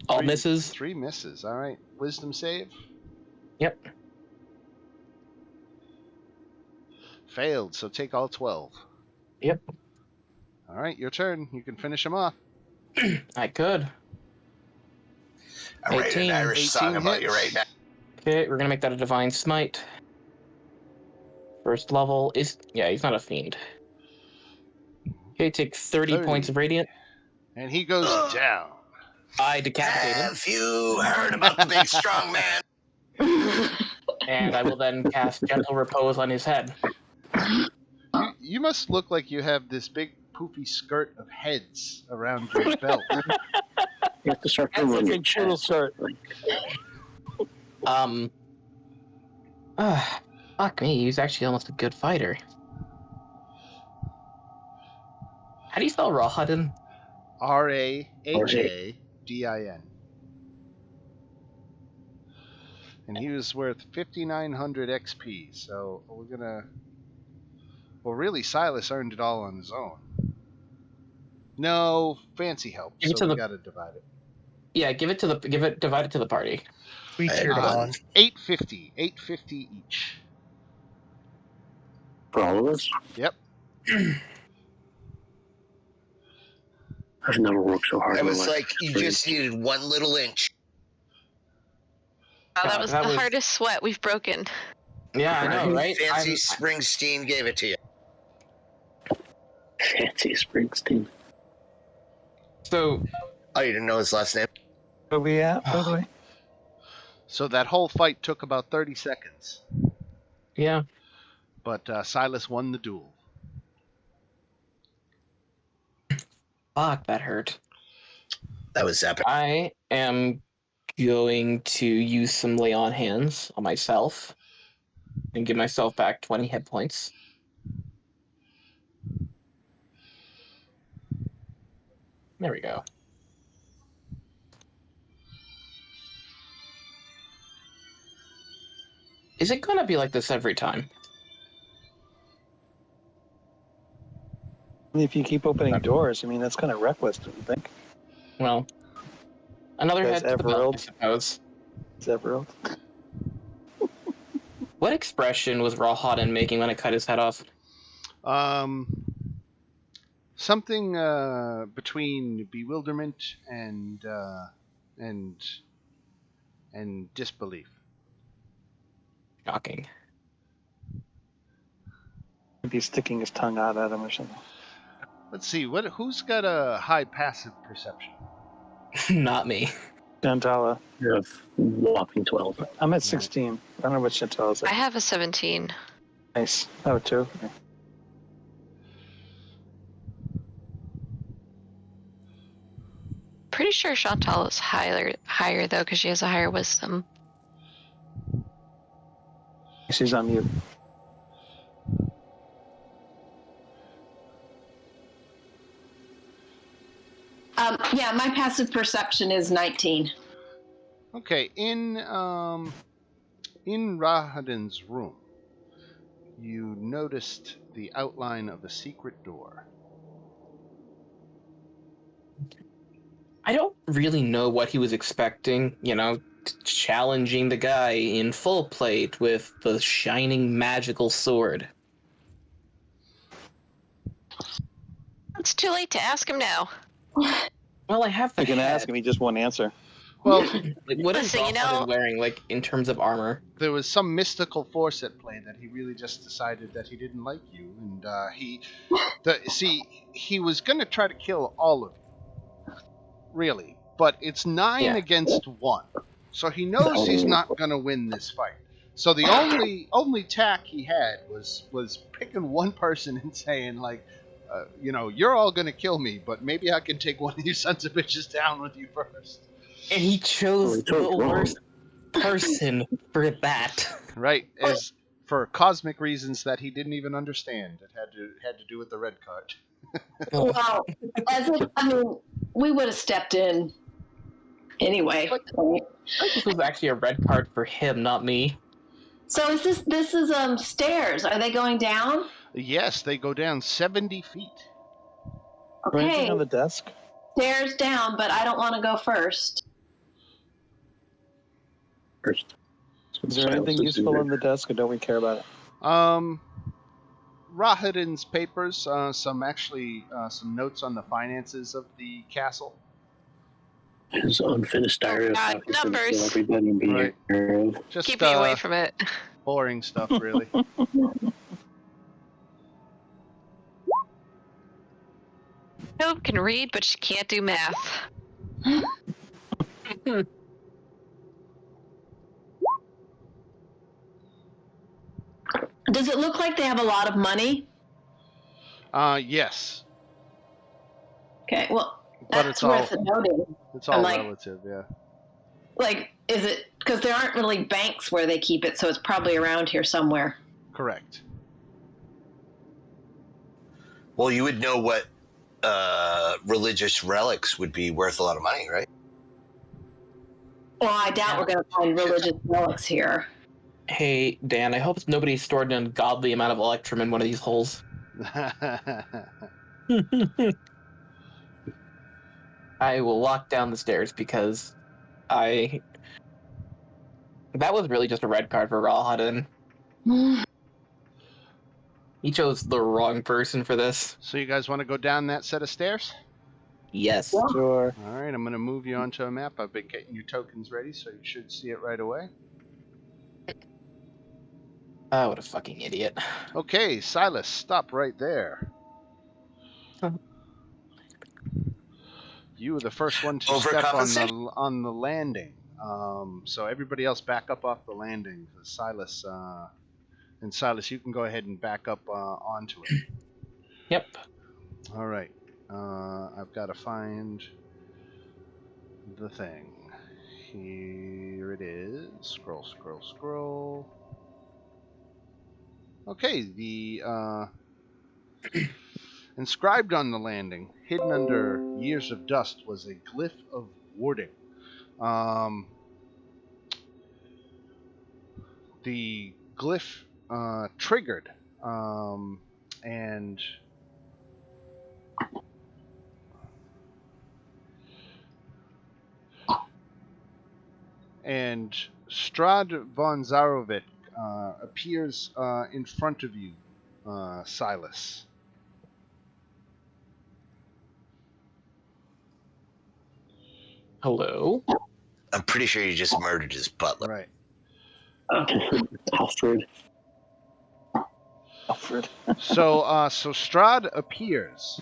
All Three- misses. 3 misses. All right. Wisdom save. Yep. Failed, so take all 12. Yep. All right, your turn. You can finish him off. I could. I'm writing 18. an Irish song about you right now. Okay, we're gonna make that a divine smite. First level is he's not a fiend. Okay, take 30 points of radiant. And he goes down. I decapitate him, Have you heard about the big strong man? and I will then cast Gentle Repose on his head. You must look like you have this big poofy skirt of heads around your belt. You have to start That's doing like a it. churl start. Fuck me, he's actually almost a good fighter. How do you spell Rahadin? Rahadin. And he was worth 5,900 XP. So we're gonna. Well, really, Silas earned it all on his own. No, Fancy helped, so we gotta divide it. Yeah, divide it to the party. We cheered him on. 850 each. For all of us? Yep. I've never worked so hard It in my was life. like you just needed 1 little inch. Oh, that was the hardest sweat we've broken. Yeah, I know, right? Fancy Springsteen gave it to you. Fancy Springsteen. So, Oh, you didn't know his last name? Where we at, by the way? So that whole fight took about 30 seconds. yeah. But Silas won the duel. Fuck, that hurt. That was epic. I am going to use some lay on hands on myself and give myself back 20 hit points. There we go. Is it gonna be like this every time? If you keep opening doors, I mean, that's kind of reckless, don't you think? Well, another Guys, head to the belt, I Everald? suppose. Everald? What expression was Rawhotton making when I cut his head off? Something between bewilderment and disbelief. Shocking. Maybe he's sticking his tongue out at him or something. Let's see. Who's got a high passive perception? Not me. Shantala. You have whopping 12. I'm at 16. I don't know what Shantala's I at. have a 17. Nice. Oh, 2. Okay. Pretty sure Chantal is higher though, because she has a higher wisdom. She's on mute. Yeah, my passive perception is 19. Okay, in Rahadin's room, you noticed the outline of a secret door. I don't really know what he was expecting, challenging the guy in full plate with the shining magical sword. It's too late to ask him now. Well, I have the You can head. ask him, he just won't answer. Well, Like, what is Listen, Rawhotton wearing, like, in terms of armor? there was some mystical force at play that he really just decided that he didn't like you, and he was going to try to kill all of you, really, but it's 9 against 1, so he knows he's not going to win this fight. So the only tack he had was picking one person and saying, like, you're all going to kill me, but maybe I can take one of you sons of bitches down with you first. And he chose the worst person for that. Right, as for cosmic reasons that he didn't even understand. It had to do with the red card. Well, we would have stepped in anyway. This was actually a red card for him, not me. So this is stairs. Are they going down? Yes, they go down 70 feet. Anything Okay, on the desk? stairs down, but I don't want to go first. First. Is there anything useful on the desk, or don't we care about it? Rahadin's papers, some notes on the finances of the castle. His unfinished diary of God, numbers. everybody be Right. aware of. Just Keep me away from it. boring stuff, really. Hope can read, but she can't do math. Does it look like they have a lot of money? Yes, Okay, well, but that's it's worth all noting. it's all like- relative. Yeah. Like, is it because there aren't really banks where they keep it, so it's probably around here somewhere. Correct. Well, you would know what religious relics would be worth a lot of money, right? Well, I doubt we're going to find religious relics here. Hey, Dan, I hope nobody stored an ungodly amount of electrum in one of these holes. I will walk down the stairs because that was really just a red card for Rawhotton. He chose the wrong person for this. So you guys want to go down that set of stairs? Yes. Sure. All right, I'm going to move you onto a map. I've been getting your tokens ready, so you should see it right away. Oh, what a fucking idiot. Okay, Silas, stop right there. You were the first one to step on the landing. So everybody else back up off the landing. Silas, you can go ahead and back up onto it. Yep. All right. I've got to find the thing. Here it is. Scroll, scroll, scroll. Okay, the inscribed on the landing, hidden under years of dust, was a glyph of warding. the glyph triggered, and Strahd von Zarovich appears in front of you, Silas. Hello? I'm pretty sure you just murdered his butler. Right. Alfred. So Strahd appears,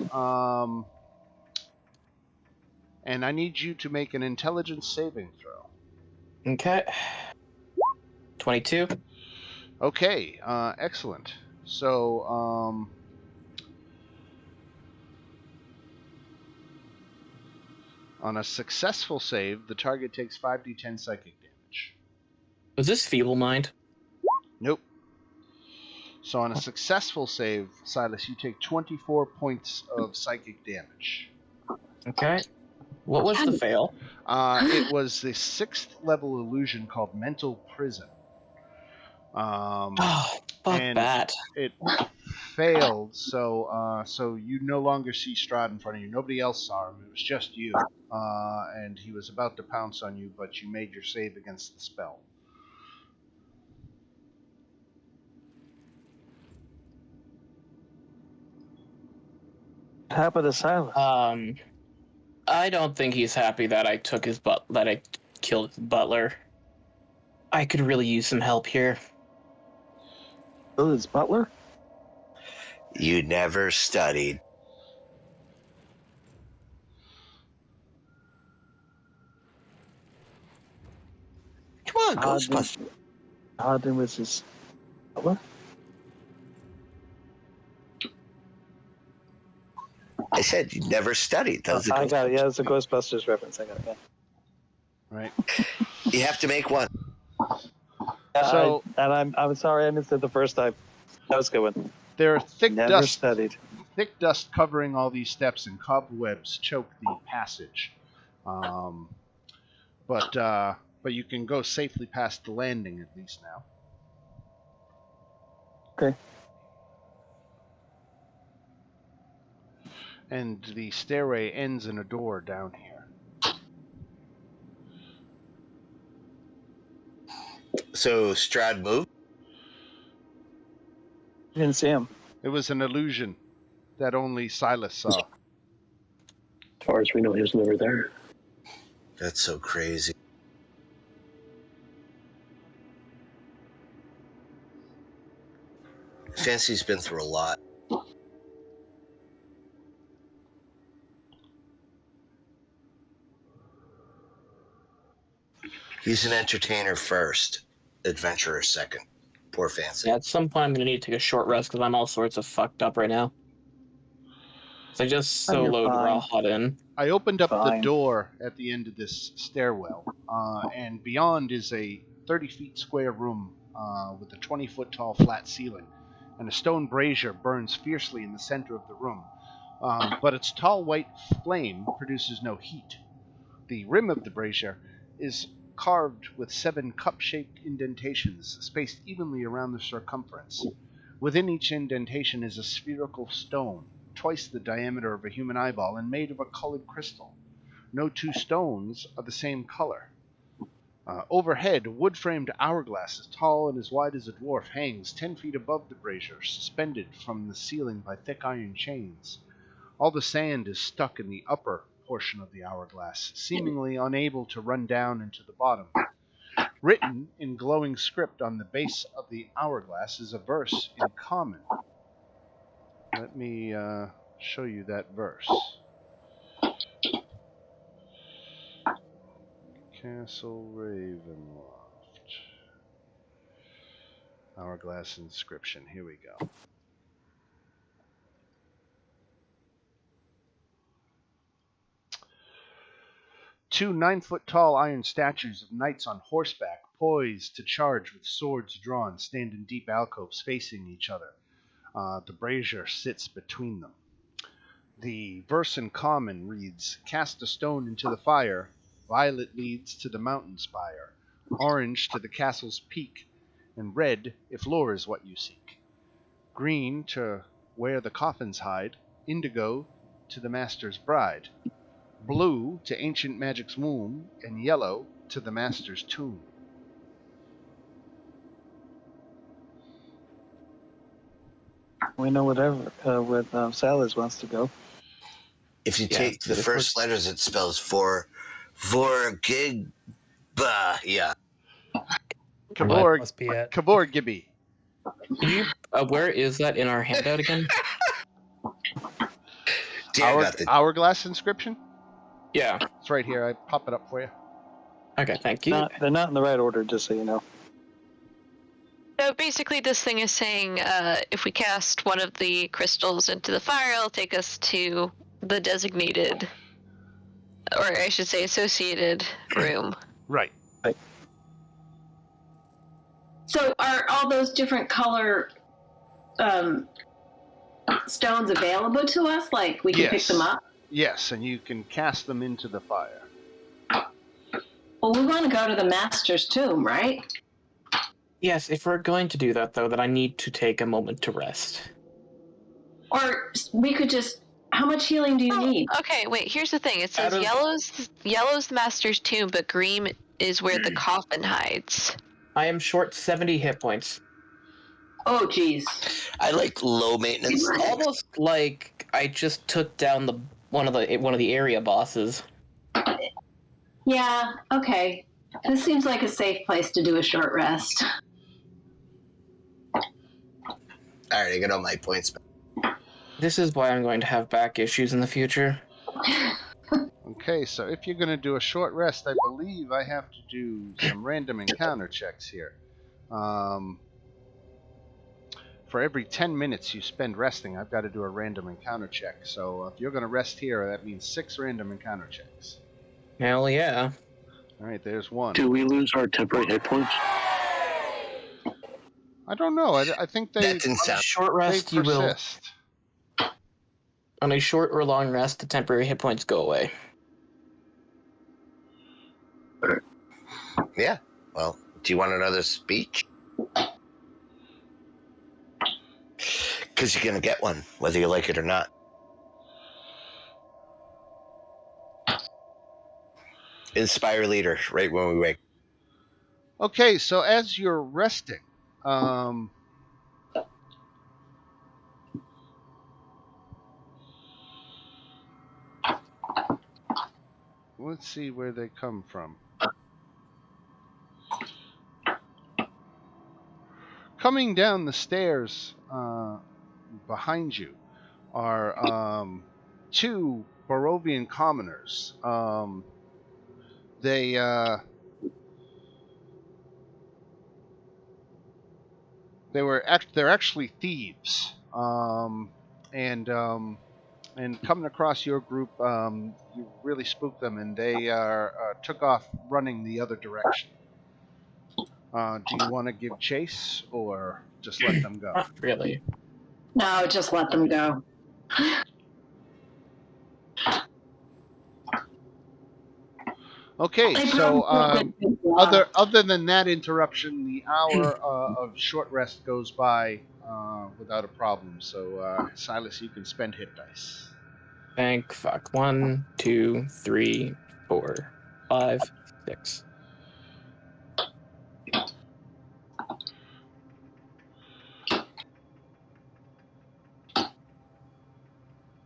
and I need you to make an intelligence saving throw. Okay. 22. Okay, excellent. So, on a successful save, the target takes 5d10 psychic damage. Was this Feeble Mind? Nope. So on a successful save, Silas, you take 24 points of psychic damage. Okay. What was the fail? It was the 6th level illusion called Mental Prison. Oh, fuck and that. It failed, so you no longer see Strahd in front of you. Nobody else saw him. It was just you. And he was about to pounce on you, but you made your save against the spell. What happened to Silas? I don't think he's happy that I took his that I killed his butler. I could really use some help here. Oh, his butler? You never studied. Come on, Ghostbusters. Harden was his butler? I said you never studied. That was I got it. Yeah, it's a Ghostbusters reference. I got it. Yeah. Right. You have to make one. So, I'm sorry I missed it the first time. That was a good one. There are thick studied. Thick dust covering all these steps, and cobwebs choke the passage. But you can go safely past the landing at least now. Okay. And the stairway ends in a door down here. So Strahd moved? You didn't see him. It was an illusion that only Silas saw. As far as we know, he was never there. That's so crazy. Fancy's been through a lot. He's an entertainer first, adventurer second. Poor Fancy. Yeah, at some point I'm going to need to take a short rest because I'm all sorts of fucked up right now. So I just soloed Rahat in. I opened up the door at the end of this stairwell, and beyond is a 30 feet square room with a 20-foot tall flat ceiling, and a stone brazier burns fiercely in the center of the room. But its tall white flame produces no heat. The rim of the brazier is carved with 7 cup-shaped indentations spaced evenly around the circumference. Within each indentation is a spherical stone, twice the diameter of a human eyeball and made of a colored crystal. No two stones are the same color. Overhead, a wood-framed hourglass as tall and as wide as a dwarf hangs 10 feet above the brazier, suspended from the ceiling by thick iron chains. All the sand is stuck in the upper portion of the hourglass, seemingly unable to run down into the bottom. Written in glowing script on the base of the hourglass is a verse in common. Let me show you that verse. Castle Ravenloft. Hourglass inscription. Here we go. Two 9-foot-tall iron statues of knights on horseback, poised to charge with swords drawn, stand in deep alcoves facing each other. The brazier sits between them. The verse in common reads, "Cast a stone into the fire, violet leads to the mountain spire, orange to the castle's peak, and red if lore is what you seek. Green to where the coffins hide, indigo to the master's bride, blue to ancient magic's womb, and yellow to the master's tomb. We know whatever what Salas wants to go. If you Yeah, take the first letters, it spells for Gigba. Yeah. Kabor Must be it. Gibby. Could you? Where is that in our handout again? Dan got the Hourglass inscription? Yeah. It's right here. I pop it up for you. Okay, thank you. They're not in the right order, just so you know. So basically, this thing is saying if we cast one of the crystals into the fire, it'll take us to the designated, or I should say, associated room. Right. So are all those different color stones available to us? Like we can pick them up? Yes, and you can cast them into the fire. Well, we want to go to the master's tomb, right? Yes, if we're going to do that, though, then I need to take a moment to rest. Or we could just. How much healing do you need? Okay, wait. Here's the thing. It says yellow's the master's tomb, but green is where the coffin hides. I am short 70 hit points. Oh, geez. I like low maintenance. Almost like I just took down one of the area bosses. Yeah. Okay. This seems like a safe place to do a short rest. All right, I got all my points back. This is why I'm going to have back issues in the future. Okay, so if you're going to do a short rest, I believe I have to do some random encounter checks here. For every 10 minutes you spend resting, I've got to do a random encounter check. So if you're going to rest here, that means 6 random encounter checks. Hell yeah. All right, there's one. Do we lose our temporary hit points? I don't know. I think they That didn't sound. Short rest, they you will. persist. On a short or long rest, the temporary hit points go away. Yeah. Well, do you want another speech? Because you're going to get one, whether you like it or not. Inspire leader, right when we wake. Okay, so as you're resting, let's see where they come from. Coming down the stairs behind you are 2 Barovian commoners. They're actually thieves, and coming across your group, you really spooked them, and they took off running the other direction. Do you want to give chase or just let them go? Not really. No, just let them go. Okay, so other than that interruption, the hour of short rest goes by without a problem. So Silas, you can spend hit dice. Thank fuck. 1, 2, 3, 4, 5, 6.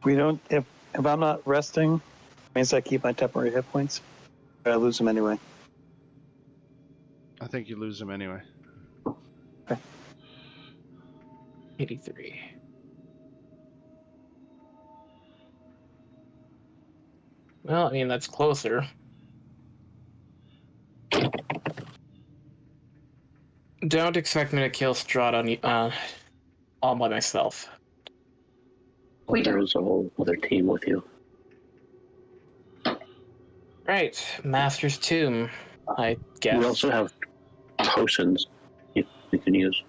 We don't. If I'm not resting, it means I keep my temporary hit points. But I lose them anyway. I think you lose them anyway. Okay. 83. Well, I mean, that's closer. Don't expect me to kill Strahd all by myself. There's a whole other team with you. Right, Master's Tomb, I guess. We also have potions you can use.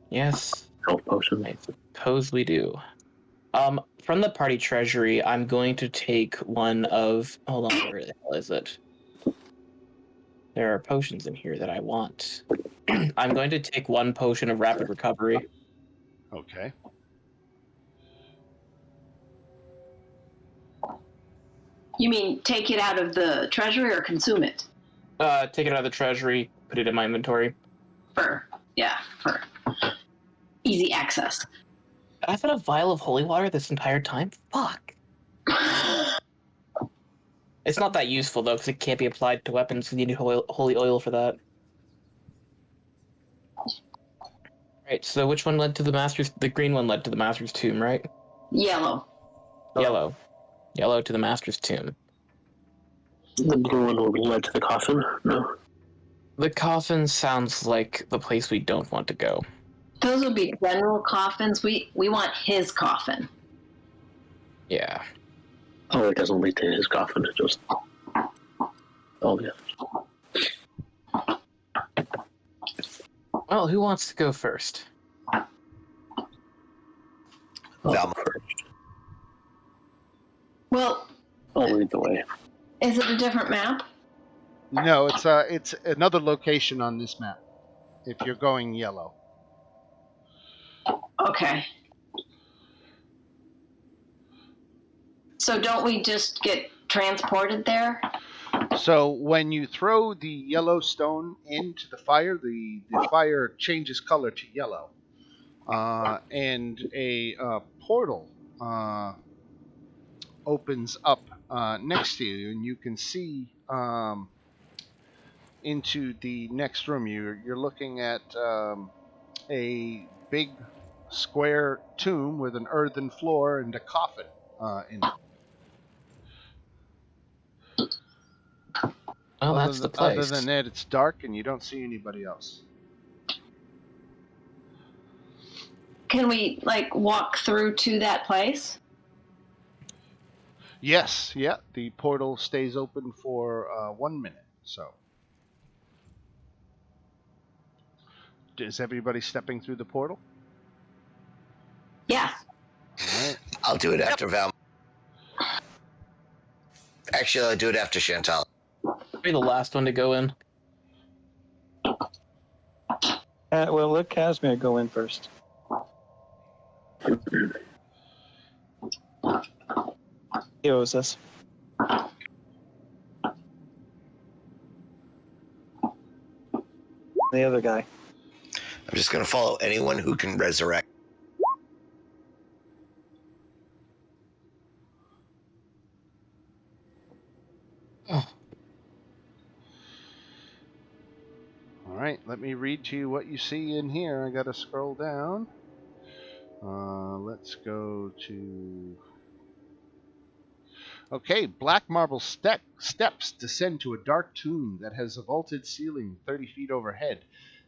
Yes, Health potions. I suppose we do. From the party treasury, I'm going to take one of... Hold on, where the hell is it? There are potions in here that I want. I'm going to take 1 potion of rapid recovery. Okay. You mean take it out of the treasury or consume it? Take it out of the treasury, put it in my inventory. For easy access. I've had a vial of holy water this entire time? Fuck. It's not that useful, though, because it can't be applied to weapons, so you need holy oil for that. Right, so which one led to the Master's... The green one led to the Master's Tomb, right? Yellow. Yellow. Yellow to the Master's Tomb. The blue one will lead to the coffin? No. The coffin sounds like the place we don't want to go. Those would be general coffins. We want his coffin. Yeah. Oh, it doesn't lead to his coffin. It just... Oh, yeah. Well, who wants to go first? Velma. Well, I'll lead the way. is it a different map? No, it's another location on this map. If you're going yellow. Okay. So don't we just get transported there? So when you throw the yellow stone into the fire, the fire changes color to yellow. And a portal opens up next to you, and you can see into the next room. You're looking at a big square tomb with an earthen floor and a coffin in it. Oh, that's the place. Other than that, it's dark and you don't see anybody else. Can we, walk through to that place? Yes, yeah. The portal stays open for 1 minute. So, is everybody stepping through the portal? Yeah. All right. I'll do it after Velma. Actually, I'll do it after Chantal. Be the last one to go in. Well, let Casimir go in first. He owes us. The other guy. I'm just going to follow anyone who can resurrect. Oh. All right. Let me read to you what you see in here. I got to scroll down. Let's go to... Okay, black marble steps descend to a dark tomb that has a vaulted ceiling 30 feet overhead.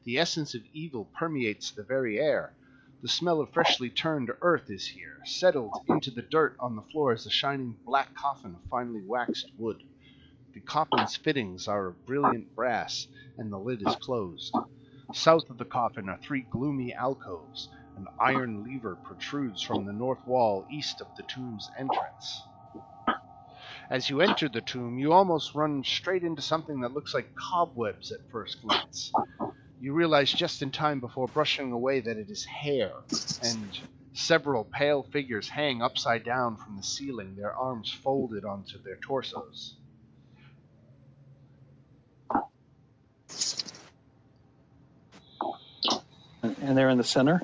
The essence of evil permeates the very air. The smell of freshly turned earth is here. Settled into the dirt on the floor is a shining black coffin of finely waxed wood. The coffin's fittings are of brilliant brass, and the lid is closed. South of the coffin are 3 gloomy alcoves. An iron lever protrudes from the north wall east of the tomb's entrance. As you enter the tomb, you almost run straight into something that looks like cobwebs at first glance. You realize just in time before brushing away that it is hair, and several pale figures hang upside down from the ceiling, their arms folded onto their torsos. And they're in the center?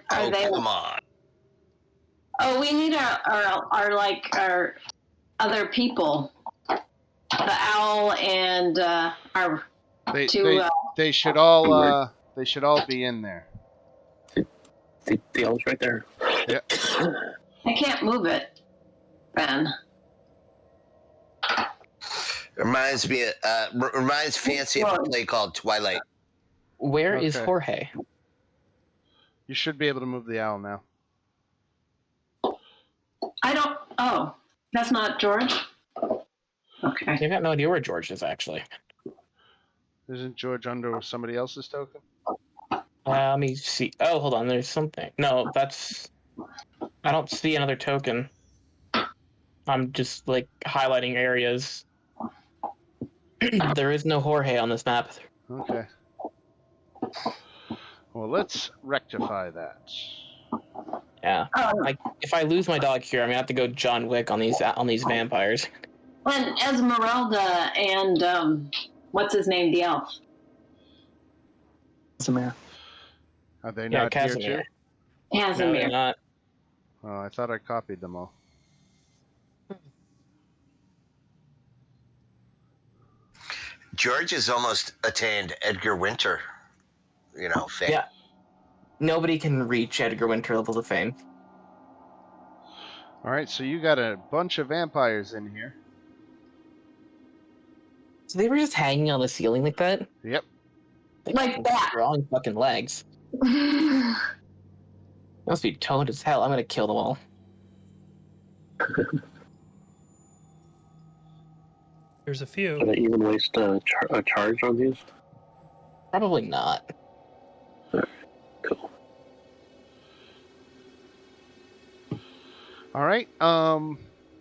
Are they? Come on. Oh, we need our other people. The owl and our two. They should all be in there. The owl's right there. Yeah. I can't move it, Ben. Reminds Fancy of a play called Twilight. Where is Okay. Jorge? You should be able to move the owl now. I don't. Oh, that's not George. Okay. I've got no idea where George is, actually. Isn't George under somebody else's token? Let me see. Oh, hold on. There's something. No, that's... I don't see another token. I'm just like highlighting areas. There is no Jorge on this map. Okay. Well, let's rectify that. Yeah. Like if I lose my dog here, I'm gonna have to go John Wick on these vampires. And Esmeralda and what's his name, the elf? Casimir. Are they Yeah, not here Casimir. too? No, they're Casimir. not. Oh, I thought I copied them all. George has almost attained Edgar Winter, fame. Yeah. Nobody can reach Edgar Winter levels of fame. All right, so you got a bunch of vampires in here. So they were just hanging on the ceiling like that? Yep. Like that. Strong fucking legs. Must be toned as hell. I'm gonna kill them all. There's a few. Can I even waste a charge on these? Probably not. Cool. All right.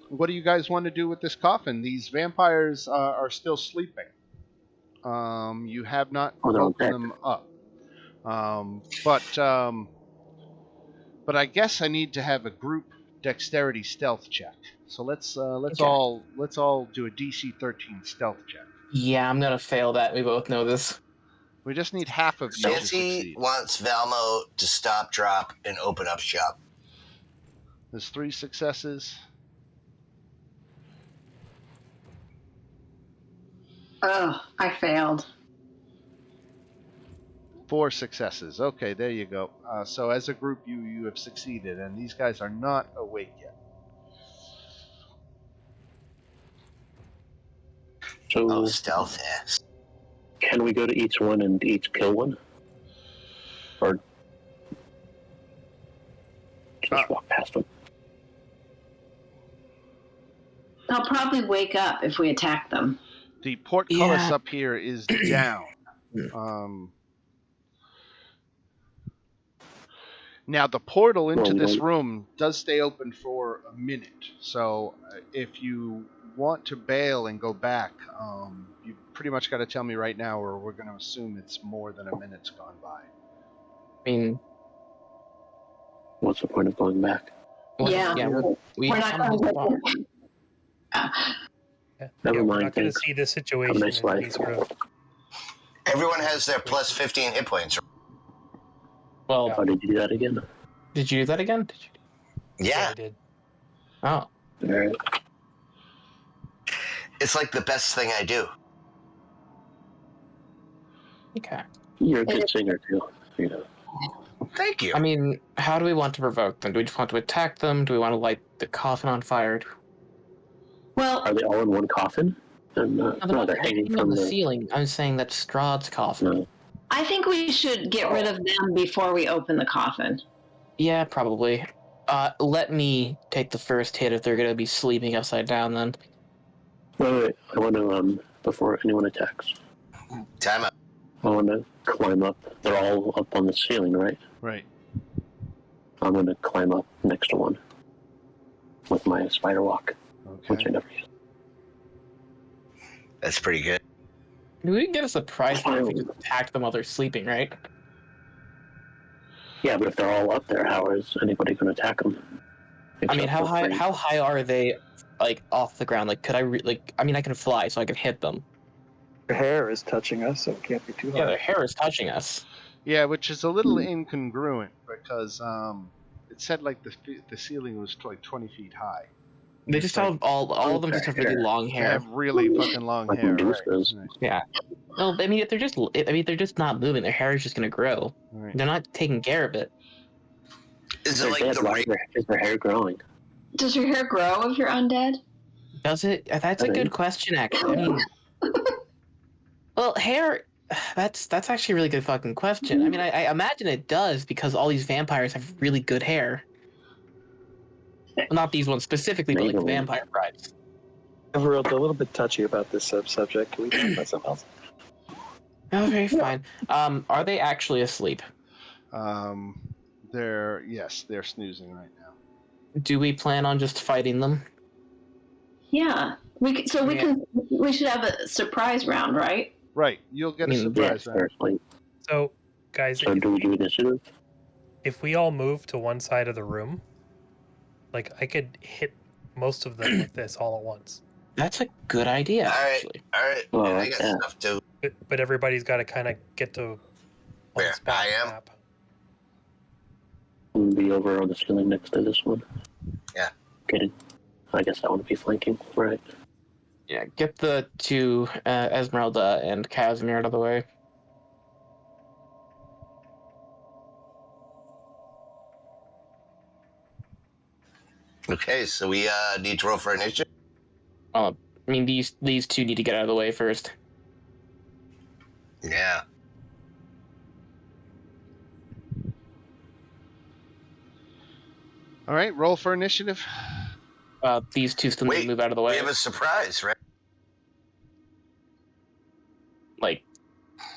What do you guys want to do with this coffin? These vampires are still sleeping. You have not woken them up. But I guess I need to have a group dexterity stealth check. So let's all do a DC 13 stealth check. Yeah, I'm gonna fail that. We both know this. We just need half of you to Nancy succeed. wants Valmo to stop, drop, and open up shop. There's 3 successes. Oh, I failed. 4 successes. Okay, there you go. So as a group, you have succeeded, and these guys are not awake yet. So Stealth ass. can we go to each one and each kill one? Or just walk past them? They'll probably wake up if we attack them. The portcullis up here is down. Now, the portal into this room does stay open for a minute. So if you want to bail and go back, you pretty much got to tell me right now, or we're going to assume it's more than a minute's gone by. I mean, what's the point of going back? we're not going to Never We're mind. not going to see this situation. Nice in any sort of... Everyone has their plus 15 hit points. Well, oh, did you do that again? Did you do that again? Did you? Yeah. I did. Oh. All right. It's like the best thing I do. Okay. You're a good singer too. Thank you. I mean, how do we want to provoke them? Do we just want to attack them? Do we want to light the coffin on fire? Well, are they all in one coffin? And no, they're hanging from the ceiling. I'm saying that's Strahd's coffin. No. I think we should get rid of them before we open the coffin. Yeah, probably. Let me take the first hit if they're going to be sleeping upside down then. Wait. I want to, before anyone attacks. Time up. I want to climb up. They're all up on the ceiling, right? Right. I'm going to climb up next to one with my spider walk, which I never use. That's pretty good. We can get a surprise if we just attack them while they're sleeping, right? Yeah, but if they're all up there, how is anybody going to attack them? I mean, how high are they, like, off the ground? Like, could I, I can fly, so I can hit them. Their hair is touching us, so it can't be too high. Yeah, their hair is touching us. Yeah, which is a little incongruent because it said like the ceiling was like 20 feet high. They just have all of them just have really long hair. They have really fucking long hair. Right. Yeah. Well, I mean, if they're just not moving, their hair is just gonna grow. Right. They're not taking care of it. Is it like is their hair growing? Does your hair grow if you're undead? Does it? That's a good question, actually. I mean, well, hair. That's actually a really good fucking question. I mean, I imagine it does because all these vampires have really good hair. Well, not these ones specifically, but like the vampire brides. We're a little bit touchy about this subject. Can we talk about something else? Okay, fine. Are they actually asleep? They're snoozing right now. Do we plan on just fighting them? Yeah. We should have a surprise round, right? Right. You'll get a surprise round. Certainly. So, guys, So do we do initiative? if we all move to one side of the room, like I could hit most of them with this all at once. That's a good idea, actually. All right. Well, I got yeah. stuff to But everybody's got to kind of get to one where spot I on the am. map. We'll be over on the ceiling next to this one. Yeah. Get it. I guess that would be flanking, right? Yeah, get the two Esmeralda and Casimir out of the way. Okay, so we need to roll for initiative. I mean, these two need to get out of the way first. Yeah. All right, roll for initiative. These two still need to move out of the way. We have a surprise, right? Like,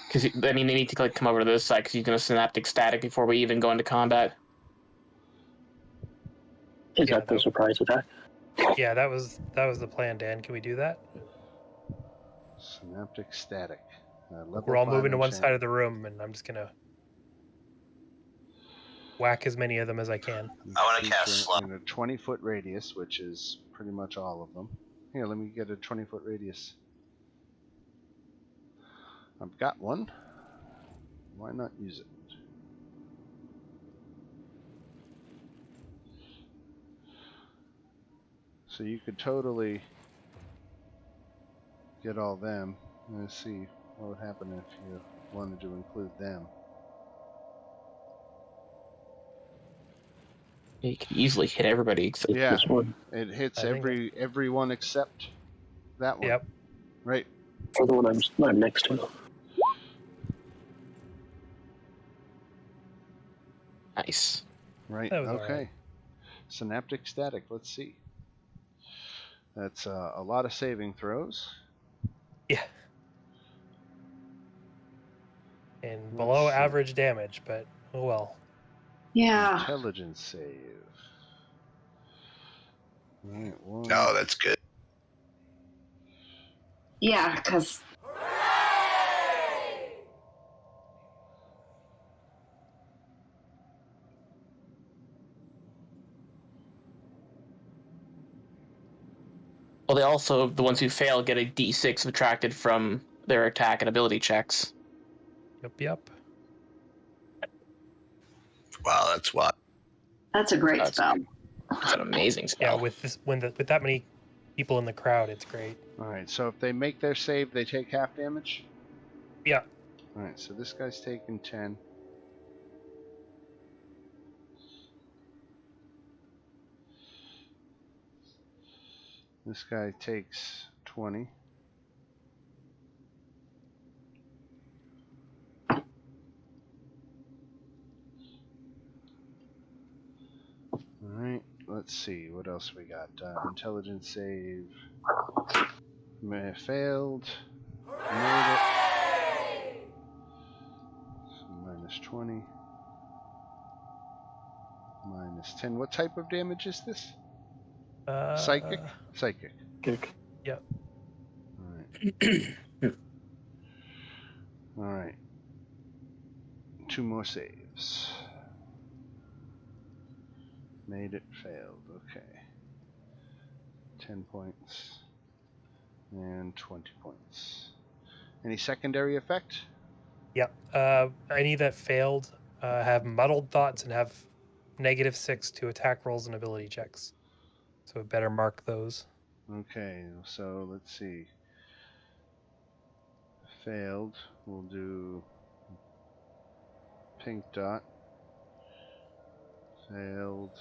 because I mean, they need to come over to this side because he's going to synaptic static before we even go into combat. Is that the surprise attack? Yeah, that was the plan, Dan. Can we do that? Synaptic static. We're all moving to one side of the room, and I'm just gonna whack as many of them as I can. I want to cast slot in a 20-foot radius, which is pretty much all of them. Here, let me get a 20-foot radius. I've got one. Why not use it? So you could totally get all them. Let's see what would happen if you wanted to include them. You can easily hit everybody except this one. It hits everyone except that one. Yep. Right. For the one I'm next to. Nice. Right. That was Okay. alright. Synaptic static. Let's see. That's a lot of saving throws. Yeah. And below average damage, but oh well. Yeah. Intelligence save. Right, Oh, that's good. Yeah, because Well, they also, the ones who fail, get a D6 subtracted from their attack and ability checks. Yep. Wow, that's what. that's a great spell. It's an amazing spell. Yeah, with that many people in the crowd, it's great. All right, so if they make their save, they take half damage? Yeah. All right, so this guy's taking 10. This guy takes 20. All right, let's see. What else we got? Intelligence save. Failed. Made it. So minus 20. Minus 10. What type of damage is this? Psychic? Psychic. Yep. All right. 2 more saves. Made it, failed. Okay. 10 points. And 20 points. Any secondary effect? Yep. Any that failed have muddled thoughts and have -6 to attack rolls and ability checks. So we better mark those. Okay, so let's see. Failed. We'll do pink dot. Failed.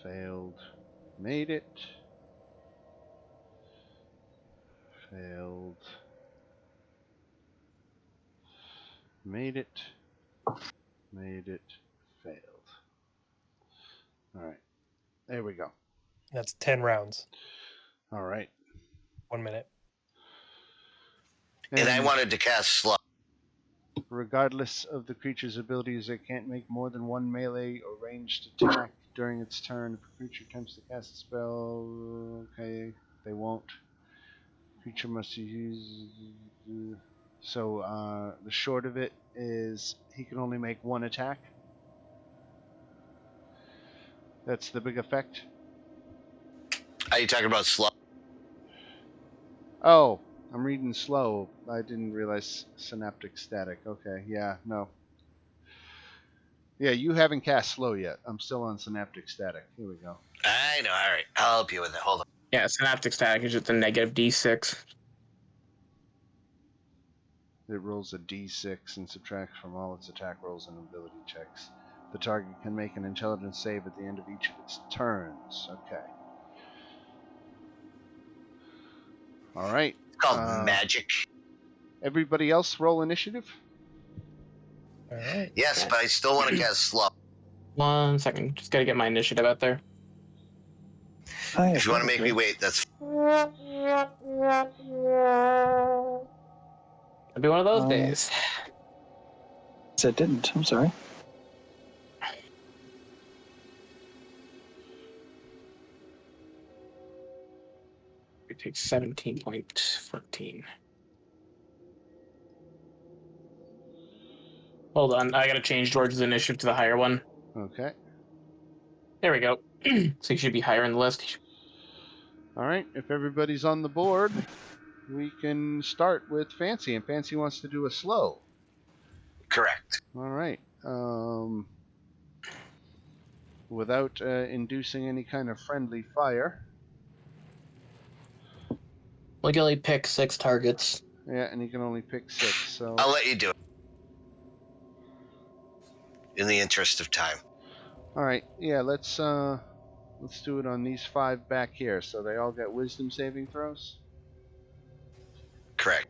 Failed. Made it. Failed. Made it. Made it. Failed. Alright. There we go. That's 10 rounds. Alright. 1 minute. And I wanted to cast slot. Regardless of the creature's abilities, it can't make more than one melee or ranged attack during its turn. If a creature attempts to cast a spell, okay, they won't. Creature must use. So the short of it is he can only make one attack. That's the big effect. Are you talking about slow? Oh, I'm reading slow. I didn't realize synaptic static. Okay, yeah, no. Yeah, you haven't cast slow yet. I'm still on synaptic static. Here we go. I know. All right, I'll help you with it. Hold on. Yeah, synaptic static is just a negative D6. It rolls a d6 and subtracts from all its attack rolls and ability checks. The target can make an intelligence save at the end of each of its turns. Okay. All right. It's called magic. Everybody else roll initiative? All right. Yes, but I still want to cast slow. 1 second. Just gotta get my initiative out there. If you want to make me wait, that's. It'll be one of those days. It didn't. I'm sorry. It takes 17.14. Hold on, I gotta change George's initiative to the higher one. Okay. There we go. So he should be higher in the list. All right. If everybody's on the board, we can start with Fancy, and Fancy wants to do a slow. Correct. All right. Without inducing any kind of friendly fire. We can only pick 6 targets. Yeah, and he can only pick 6. So I'll let you do it. In the interest of time. all right. Yeah, let's do it on these 5 back here. So they all get wisdom saving throws. Correct.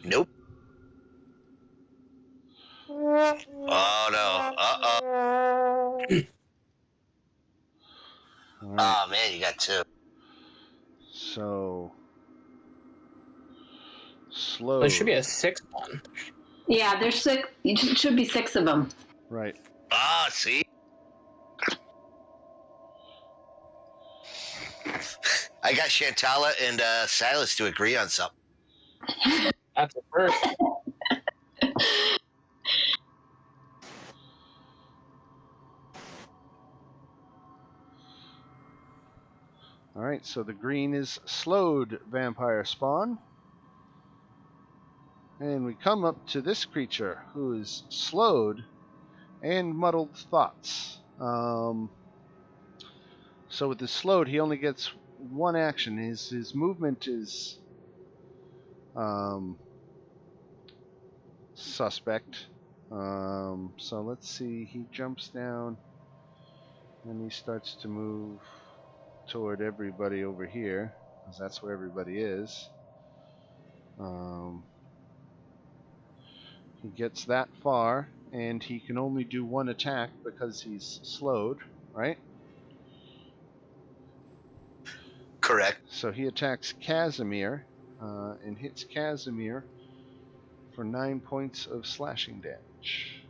Nope. Oh no. Uh-oh. Right. Oh man, you got 2. So slow. There should be a 6th one. Yeah, there's 6. It should be 6 of them. Right. Ah, see? I got Shantala and Silas to agree on something. That's the first. All right. So the green is slowed vampire spawn. And we come up to this creature who is slowed and muddled thoughts. So with the slowed, he only gets one action. His movement is suspect. So let's see. He jumps down and he starts to move toward everybody over here, because that's where everybody is. He gets that far, and he can only do one attack because he's slowed, right? Correct. So he attacks Casimir and hits Casimir for 9 points of slashing damage.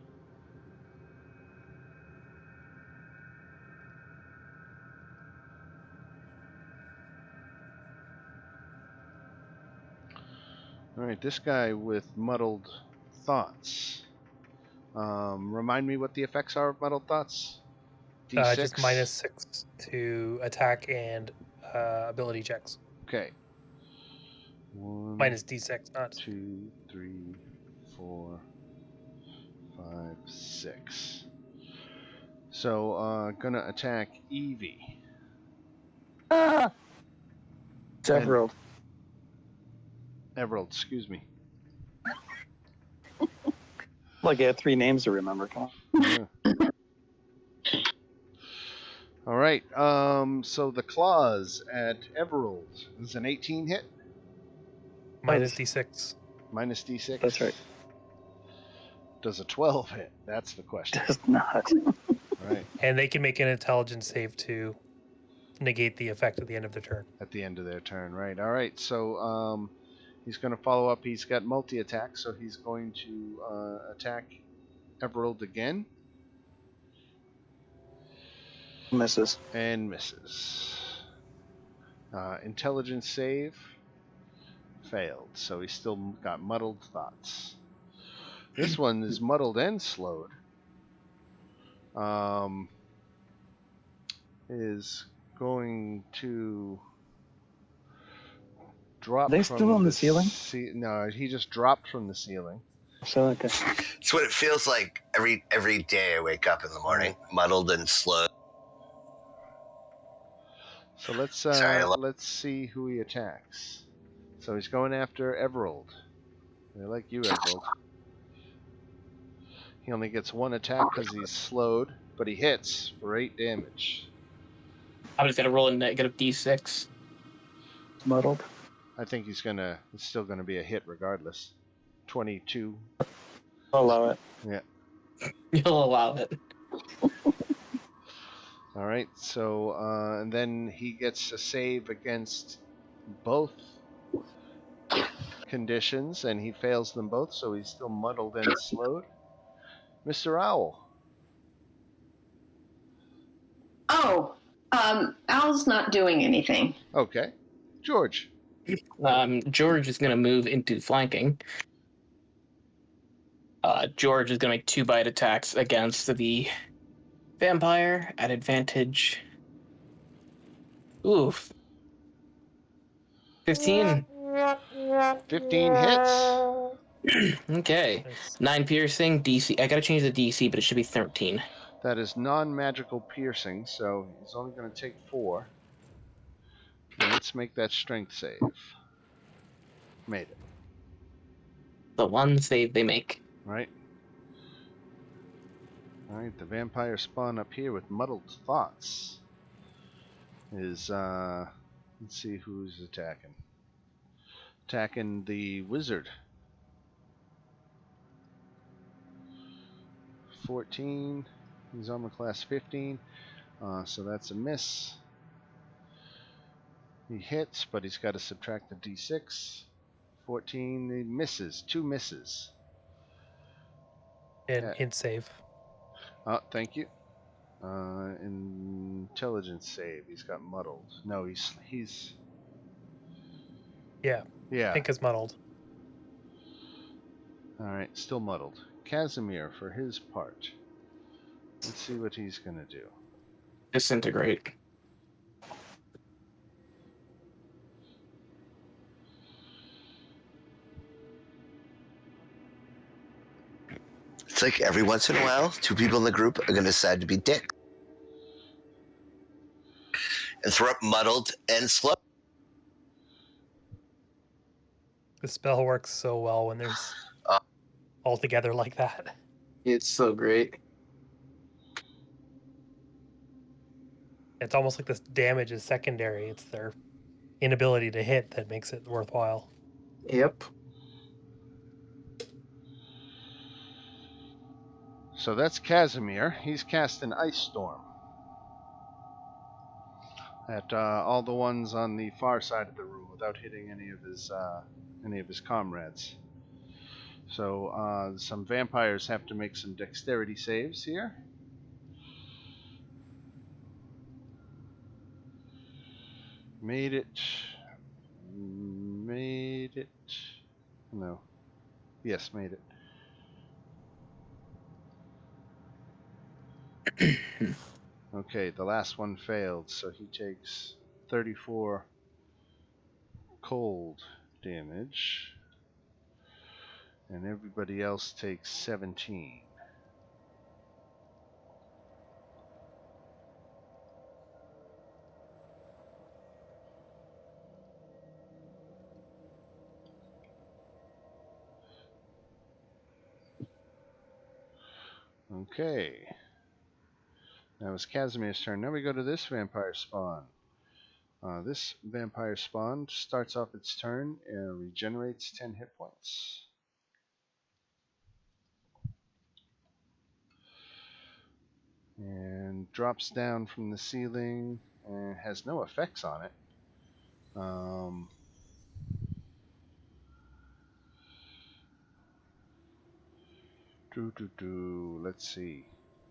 All right, this guy with muddled thoughts. Remind me what the effects are of muddled thoughts? D6? Just -6 to attack and ability checks. Okay. 1, Minus D6, not 2, 3, 4, 5, 6. So, gonna attack Evie. It's Everald. Everald, excuse me. Like I had 3 names to remember. Come on. Yeah. All right. So the claws at Everald is an 18 hit. minus D6. Minus D6. That's right. Does a 12 hit? That's the question. Does not. Right. And they can make an intelligence save to negate the effect at the end of the turn. At the end of their turn, right. All right, so he's going to follow up. He's got multi-attack, so he's going to attack Everald again. Misses. And misses. Intelligence save failed, so he's still got muddled thoughts. This one is muddled and slowed. Is going to drop. Are they from still on the ceiling? No, he just dropped from the ceiling. So okay. It's what it feels like every day I wake up in the morning, muddled and slow. So let's see who he attacks. So he's going after Everald. I like you, Everald. He only gets one attack because he's slowed, but he hits for 8 damage. I'm just gonna roll a negative d6. Muddled. I think it's still gonna be a hit regardless. 22. I'll allow it. Yeah. You'll allow it. All right. So and then he gets a save against both conditions, and he fails them both, so he's still muddled and slowed. Mr. Owl. Oh, Al's not doing anything. Okay. George. George is gonna move into flanking. George is gonna make 2 bite attacks against the vampire at advantage. Oof. 15. 15 hits. Okay. Nice. 9 piercing, DC. I gotta change the DC, but it should be 13. That is non-magical piercing, so he's only going to take 4. Let's make that strength save. Made it. The one save they make. Right. All right, the vampire spawn up here with muddled thoughts is, let's see who's attacking. Attacking the wizard. 14. He's armor class 15. So that's a miss. He hits, but he's got to subtract the d6. 14. He misses. 2 misses. And int save. Oh, thank you. Intelligence save. He's got muddled. No, he's. Yeah. Yeah. I think it's muddled. All right, still muddled. Casimir for his part. Let's see what he's gonna do. Disintegrate. It's like every once in a while, 2 people in the group are going to decide to be dicks and throw up muddled and slow. The spell works so well when there's all together like that. It's so great. It's almost like this damage is secondary. It's their inability to hit that makes it worthwhile. Yep. So that's Casimir. He's cast an ice storm at all the ones on the far side of the room without hitting any of his comrades. So some vampires have to make some dexterity saves here. Made it. No. Yes, made it. Okay, the last one failed, so he takes 34 cold damage, and everybody else takes 17. Okay. That was Casimir's turn. Now we go to this vampire spawn. This vampire spawn starts off its turn and regenerates 10 hit points. and drops down from the ceiling and has no effects on it. Let's see.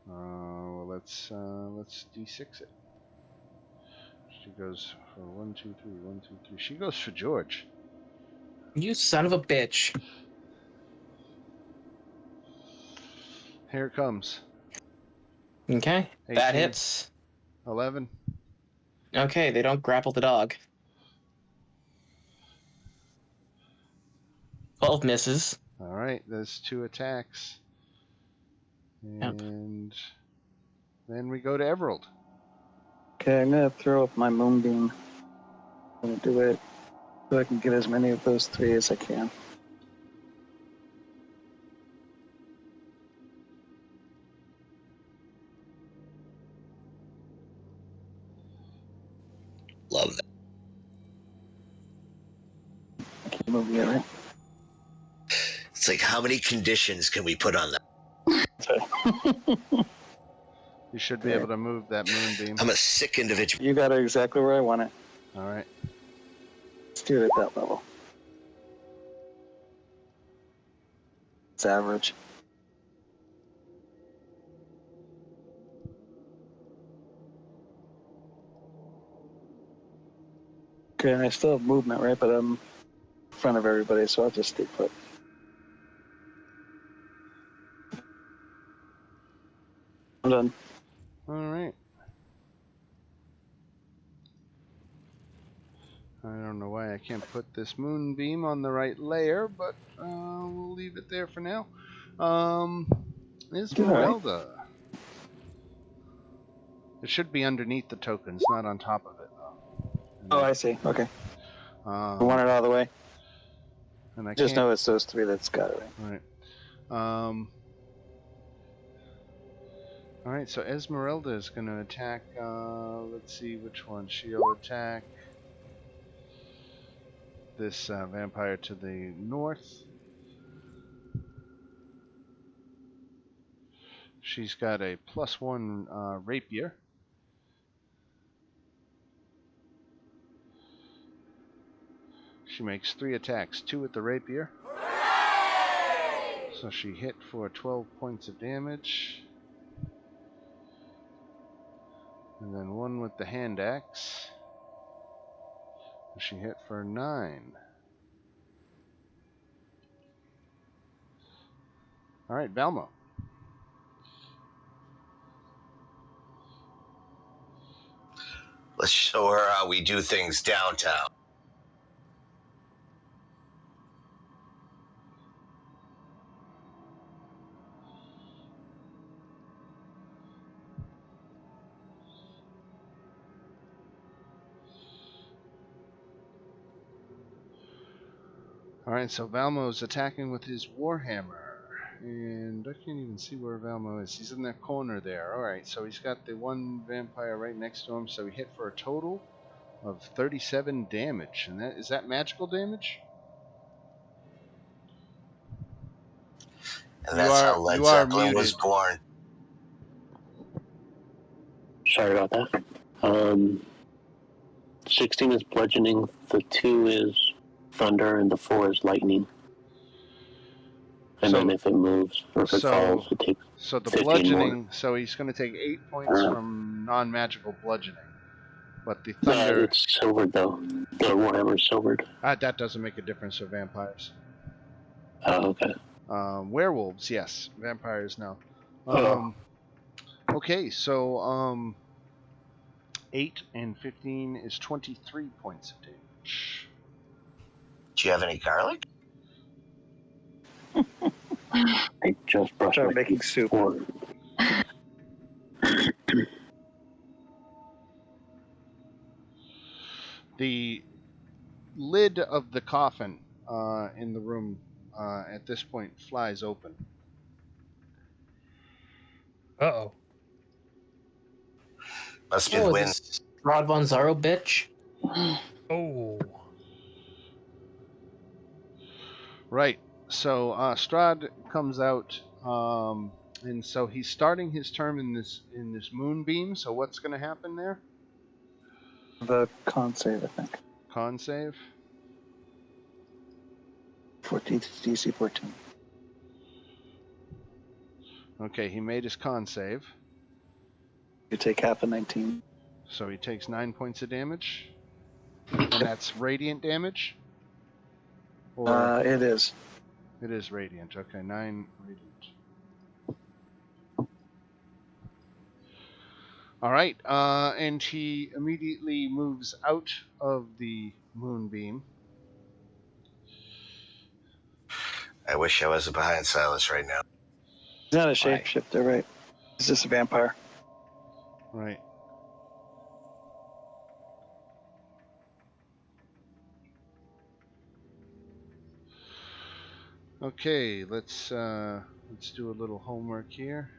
Let's D6 it. She goes for 1, 2, 3, 1, 2, 3. She goes for George. You son of a bitch. Here it comes. Okay, 18, that hits. 11. Okay, they don't grapple the dog. 12 misses. All right, there's 2 attacks. And then we go to Everald. Okay, I'm gonna throw up my moonbeam. I'm gonna do it so I can get as many of those 3 as I can. Love that. Keep moving it, right? It's like, how many conditions can we put on that? You should be able to move that moonbeam. I'm a sick individual. You got it exactly where I want it. All right. Let's do it at that level. It's average. Okay, and I still have movement, right? But I'm in front of everybody, so I'll just stay put. I'm done. All right. I don't know why I can't put this moonbeam on the right layer, but we'll leave it there for now. Esmeralda. Right. It should be underneath the tokens, not on top of it, though. Oh, I see. Okay. I want it out of the way. And I just know it's those 3 that's got it, right? Right. All right, so Esmeralda is going to attack. Let's see which one. She'll attack this vampire to the north. She's got a +1 rapier. She makes 3 attacks, 2 with the rapier. So she hit for 12 points of damage. And then 1 with the hand axe. She hit for 9. All right, Valmo. Let's show her how we do things downtown. All right, so Valmo's attacking with his warhammer. And I can't even see where Valmo is. He's in that corner there. All right, so he's got the 1 vampire right next to him. So he hit for a total of 37 damage. And is that magical damage? And that's how Led Zeppelin was born. Sorry about that. 16 is bludgeoning, the 2 is thunder, and the 4 is lightning. And then if it moves or if it falls, it takes so the 15 bludgeoning. more. So he's going to take 8 points from non-magical bludgeoning. But the thunder. It's silvered though. The warhammer is silvered. That doesn't make a difference for vampires. Oh, okay. Werewolves, yes. Vampires, no. Okay, so 8 and 15 is 23 points of damage. Do you have any garlic? I just brushed my making soup. The lid of the coffin in the room at this point flies open. Uh-oh. Must be the wind. Is Strahd von Zaro, bitch? Oh. Right. So Strahd comes out And so he's starting his term in this moonbeam. So what's going to happen there? The con save, I think. Con save. 14 DC 14. Okay, he made his con save. You take half of 19. So he takes 9 points of damage. And that's radiant damage? Or It is. it is radiant. Okay, 9 radiant. All right, and he immediately moves out of the moonbeam. I wish I wasn't behind Silas right now. He's not a shapeshifter, right? He's just a vampire. Right. Okay, let's do a little homework here.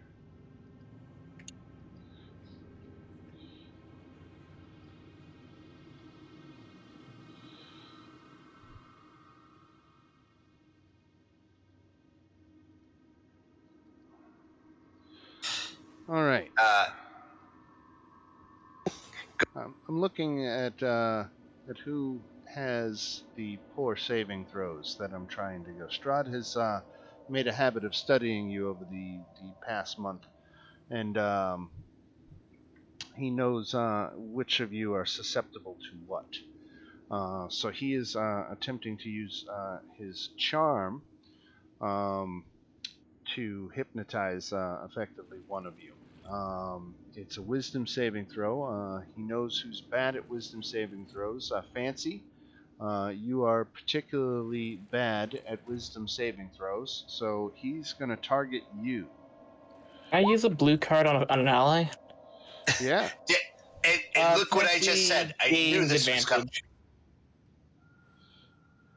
All right. I'm looking at who has the poor saving throws that I'm trying to go. Strahd has made a habit of studying you over the past month, and he knows which of you are susceptible to what. So he is attempting to use his charm to hypnotize effectively one of you. It's a wisdom saving throw. He knows who's bad at wisdom saving throws. Fancy, you are particularly bad at wisdom saving throws, so he's going to target you. Can I use a blue card on an ally? Yeah. And look what I just said. I knew this was coming.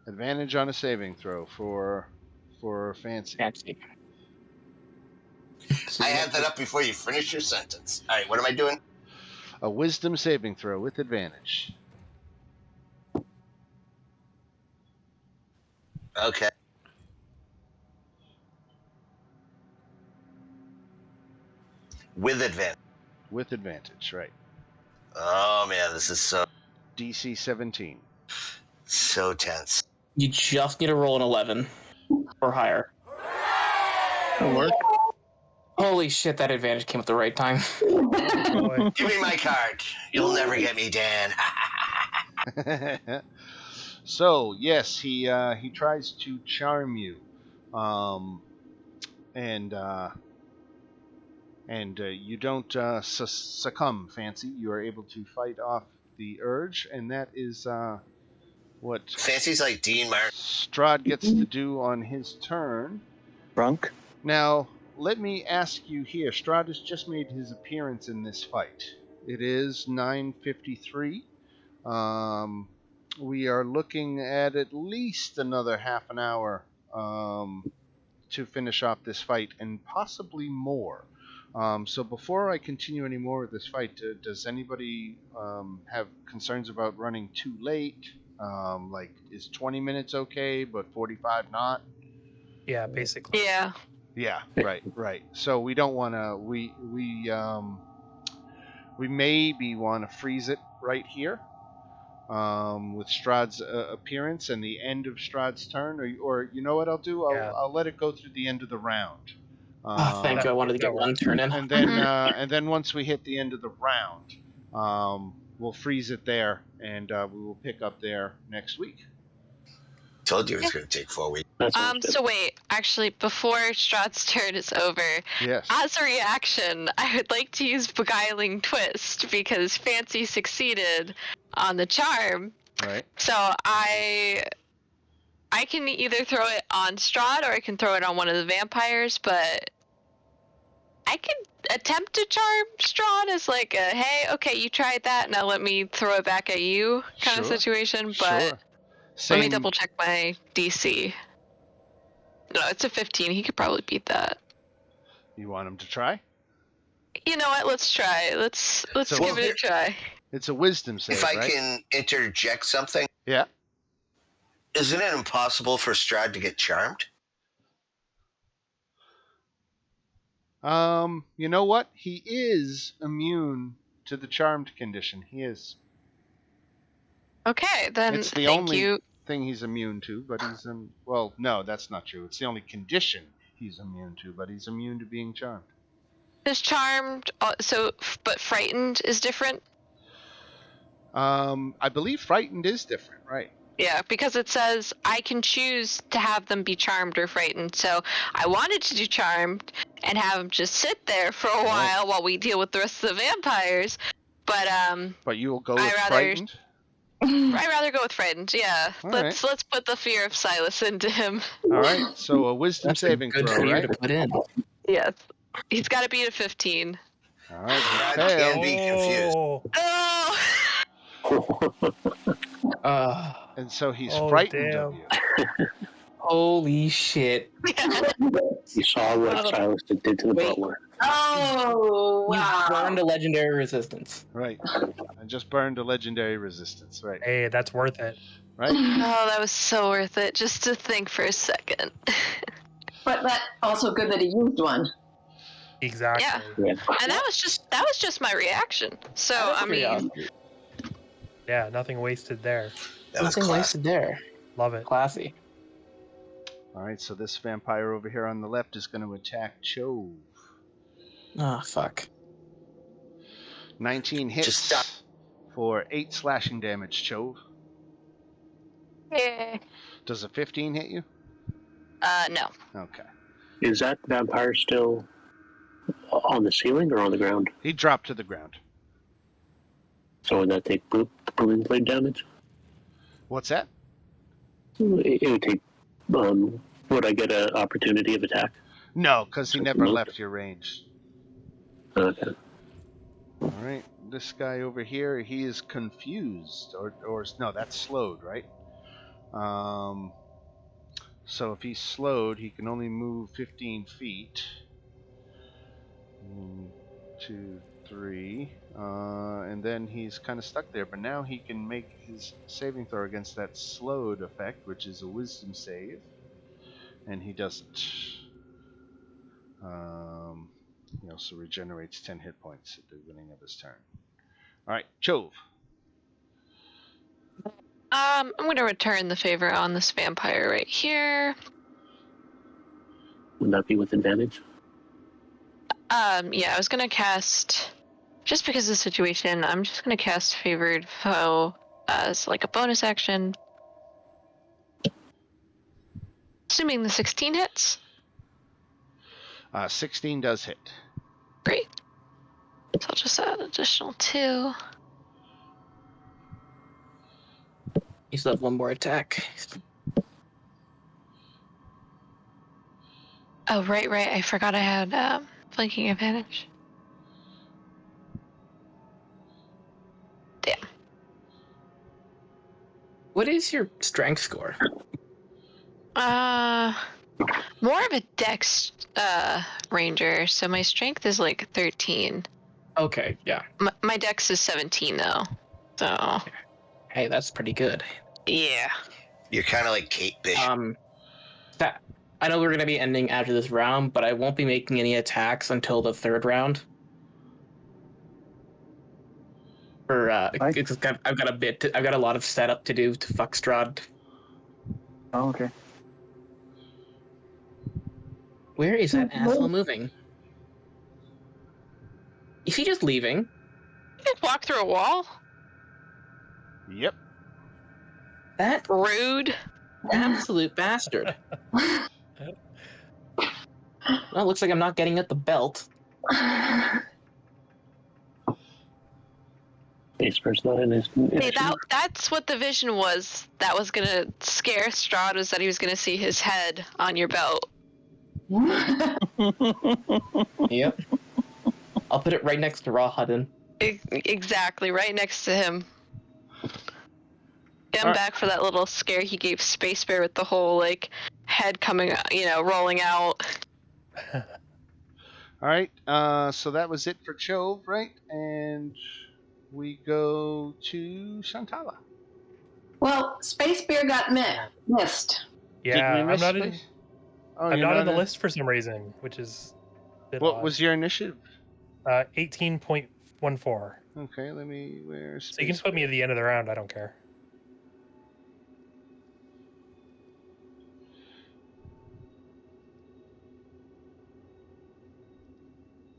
Advantage on a saving throw for Fancy. Fancy. I had that up before you finish your sentence. All right, what am I doing? A wisdom saving throw with advantage. Okay. With advantage. With advantage, right. Oh, man, this is so... DC 17. So tense. You just need to roll an 11 or higher. That'll work. Holy shit, that advantage came at the right time. Oh, boy. Give me my card. You'll never get me, Dan. So yes, he tries to charm you, and you don't succumb, Fancy. You are able to fight off the urge, and that is what Fancy's like Dean Martin. Strahd gets to do on his turn. Drunk? Now, let me ask you here. Strahd has just made his appearance in this fight. It is 9:53. We are looking at least another half an hour to finish off this fight, and possibly more. So before I continue any more with this fight, does anybody have concerns about running too late? Like, is 20 minutes okay, but 45 not? Yeah, basically. Yeah. Yeah, right. So we don't want to. We maybe want to freeze it right here. With Strahd's appearance and the end of Strahd's turn, or you know what I'll do? I'll let it go through the end of the round. Thank you. I wanted to get one turn in. And then once we hit the end of the round, we'll freeze it there, and we will pick up there next week. Told you it was going to take 4 weeks. So wait, actually, before Strahd's turn is over, yes, as a reaction, I would like to use Beguiling Twist because Fancy succeeded on the charm. Right. So I can either throw it on Strahd or I can throw it on one of the vampires, but I can attempt to charm Strahd as like a, hey, okay, you tried that, now let me throw it back at you kind of situation, but let me double check my DC. No, it's a 15. He could probably beat that. You want him to try? You know what? Let's try. Let's give it a try. It's a wisdom save, If I right? can interject something. Yeah. Isn't it impossible for Strahd to get charmed? You know what? He is immune to the charmed condition. He is. Okay, then It's the thank only you. thing he's immune to, but he's well, no, that's not true. It's the only condition he's immune to, but he's immune to being charmed. Is charmed, but frightened is different? I believe frightened is different, right? Yeah, because it says I can choose to have them be charmed or frightened. So I wanted to do charmed and have them just sit there for a while we deal with the rest of the vampires. But you will go with frightened? I'd rather go with frightened. Yeah, All let's put the fear of Silas into him. All right, so a wisdom saving good throw, fear right? to put in. Yes, he's got to beat a 15. All right, he Strahd failed. can be confused. Oh! And so he's frightened of you. Holy shit. You saw what Silas did to the butler. Oh, wow. You burned a legendary resistance. Right. I just burned a legendary resistance, right. Hey, that's worth it. Right? Oh, that was so worth it, just to think for a second. But that also good that he used one. Exactly. Yeah. And that was just my reaction. So I mean, yeah, nothing wasted there. Nothing wasted there. Love it. Classy. All right, so this vampire over here on the left is going to attack Chove. Oh, fuck. 19 hits for 8 slashing damage, Chove. yeah. Does a 15 hit you? No. Okay. Is that vampire still on the ceiling or on the ground? He dropped to the ground. So would that take booming blade damage? What's that? It would take. Would I get an opportunity of attack? No, because he never left your range. Okay. All right, this guy over here, he is confused, or no, that's slowed, right? So if he's slowed, he can only move 15 feet. 1, 2, 3, and then he's kind of stuck there. But now he can make his saving throw against that slowed effect, which is a wisdom save, and he doesn't. He also regenerates 10 hit points at the beginning of his turn. All right, Chove. I'm going to return the favor on this vampire right here. Would that be with advantage? Yeah, I was going to cast, just because of the situation, I'm just going to cast Favored Foe as like a bonus action. Assuming the 16 hits. 16 does hit. Great. So I'll just add additional 2. You still have one more attack. Oh, right. I forgot I had flanking advantage. Damn. What is your strength score? More of a dex ranger, so my strength is like 13. Okay, yeah. My dex is 17 though. So hey, that's pretty good. Yeah. You're kind of like Kate Bishop. I know we're gonna be ending after this round, but I won't be making any attacks until the 3rd round. I've got a lot of setup to do to fuck Strahd. Oh, okay. Where is that asshole moving? Is he just leaving? You just walk through a wall? Yep. That rude. Absolute bastard. Well, looks like I'm not getting at the belt. Basper's not in his. Hey, that's what the vision was. That was gonna scare Strahd, was that he was gonna see his head on your belt. Yep. I'll put it right next to Rahadin. Exactly, right next to him. Get back for that little scare he gave Space Bear with the whole, like, head coming, rolling out. All right, so that was it for Chove, right? And we go to Shantala. Well, Space Bear got missed. Yeah, I'm not in. Oh, I'm you're not on the list for some reason, which is What was your initiative? 18.14. Okay, let me... Where's So you can just put me at the end of the round. I don't care.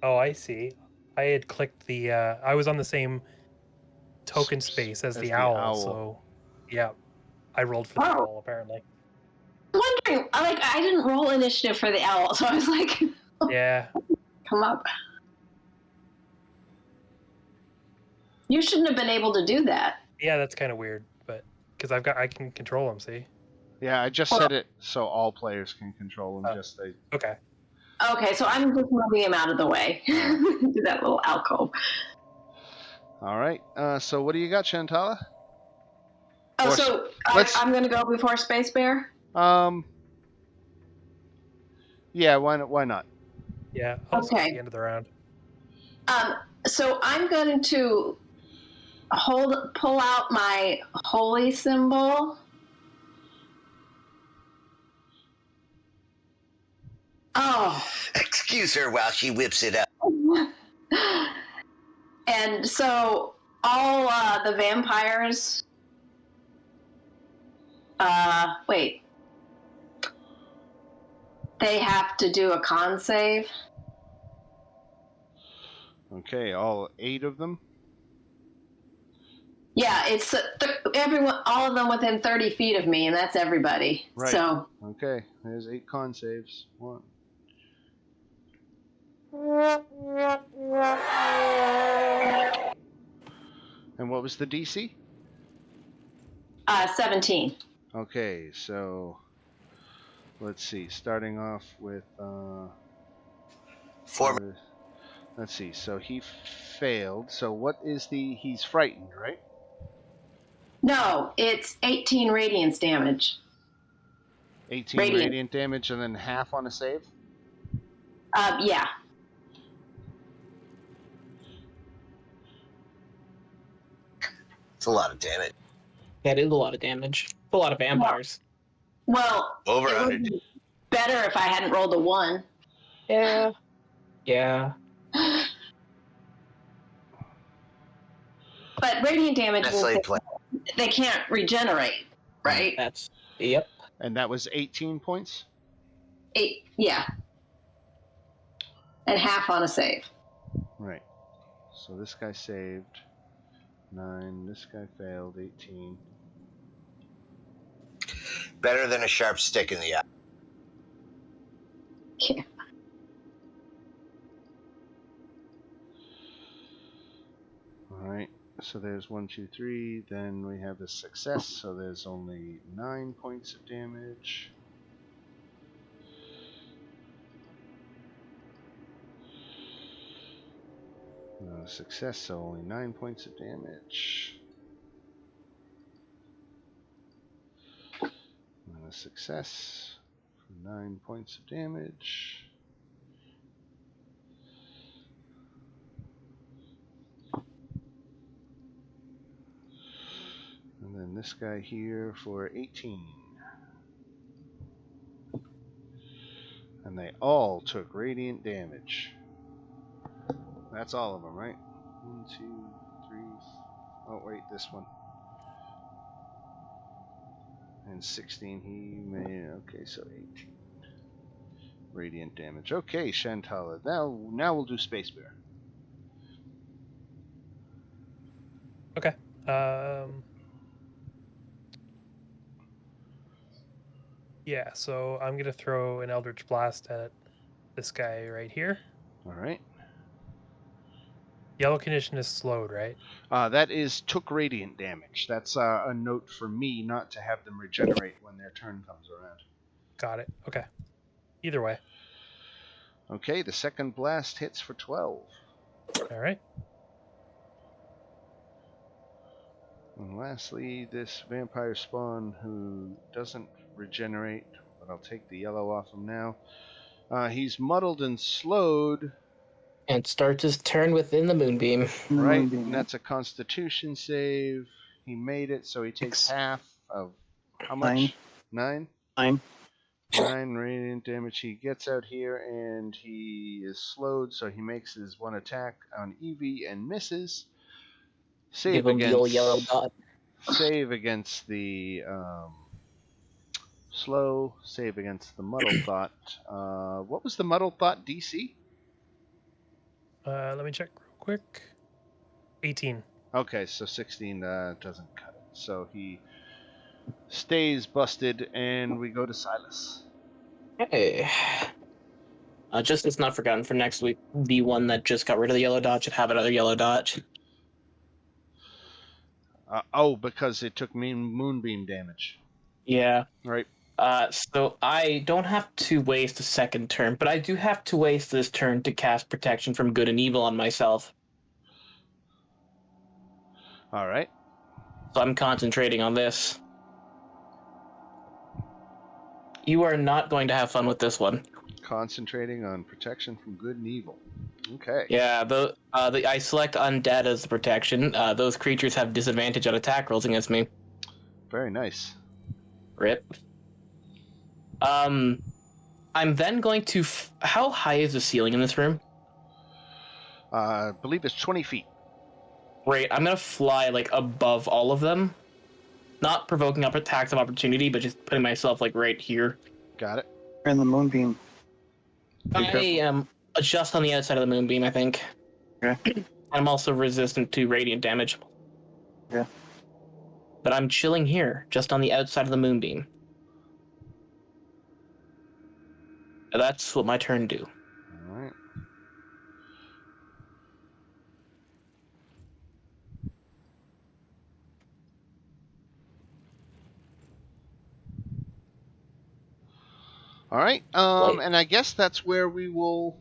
Oh, I see. I had clicked the... I was on the same token space as the owl, so... Yeah. I rolled for the owl, apparently. I'm wondering, I didn't roll initiative for the owl, so I was like... Yeah. Come up. You shouldn't have been able to do that. Yeah, that's kind of weird, but... Because I can control them, see? Yeah, I just set it so all players can control them, just they... Okay. Okay, so I'm just moving him out of the way. Do that little alcove. All right. So what do you got, Shantala? Oh, so I'm going to go before Space Bear? Yeah, why not? Yeah, I'll just at the end of the round. So I'm going to pull out my holy symbol. Oh. Excuse her while she whips it up. And so all the vampires... wait. They have to do a con save. Okay, all 8 of them? Yeah, it's everyone, all of them within 30 feet of me, and that's everybody. Right. So. Okay, there's 8 con saves. 1. And what was the DC? 17. Okay, so let's see. Starting off with 4. Let's see. So he failed. So what is he's frightened, right? No, it's 18 radiance damage. 18 radiant damage and then half on a save? Yeah. It's a lot of damage. That is a lot of damage. A lot of vampires. Well, over it 100. would be better if I hadn't rolled a 1. Yeah. Yeah. But radiant damage, they can't regenerate, right? Yep. And that was 18 points? 8, yeah. And half on a save. Right. So this guy saved 9. This guy failed 18. Better than a sharp stick in the eye. Yeah. All right. So there's 1, 2, 3. Then we have a success. So there's only 9 points of damage. No success, so only 9 points of damage. And a success for 9 points of damage. And then this guy here for 18. And they all took radiant damage. That's all of them, right? 1, 2, 3. Oh, wait, this one. And 16, he made. Okay, so 18. Radiant damage. Okay, Shantala. Now we'll do Space Bear. Okay. Yeah, so I'm going to throw an Eldritch Blast at this guy right here. All right. Yellow condition is slowed, right? That is took radiant damage. That's a note for me not to have them regenerate when their turn comes around. Got it. Okay. Either way. Okay, the second blast hits for 12. All right. And lastly, this vampire spawn who doesn't regenerate, but I'll take the yellow off him now. He's muddled and slowed. And starts his turn within the moonbeam. Right, and that's a Constitution save. He made it, so he takes half of how much? 9? 9. 9 radiant damage. He gets out here and he is slowed, so he makes his one attack on Evie and misses. Give him the old yellow dot. Save against the slow. Save against the muddled thought. What was the muddled thought DC? Let me check real quick. 18. Okay, so 16 doesn't cut it. So he stays busted, and we go to Silas. Hey. Just it's not forgotten for next week. The one that just got rid of the yellow dot should have another yellow dot. Because it took me moonbeam damage. Yeah. Right. So I don't have to waste a second turn, but I do have to waste this turn to cast protection from good and evil on myself. All right. So I'm concentrating on this. You are not going to have fun with this one. Concentrating on protection from good and evil. Okay. Yeah, I select undead as the protection. Those creatures have disadvantage on attack rolls against me. Very nice. Rip. I'm then going to... How high is the ceiling in this room? I believe it's 20 feet. Right, I'm going to fly, like, above all of them. Not provoking up attacks of opportunity, but just putting myself, like, right here. Got it. In the moonbeam. I am just on the outside of the moonbeam, I think. Okay. I'm also resistant to radiant damage. Yeah. But I'm chilling here, just on the outside of the moonbeam. That's what my turn do. All right. All right. And I guess that's where we will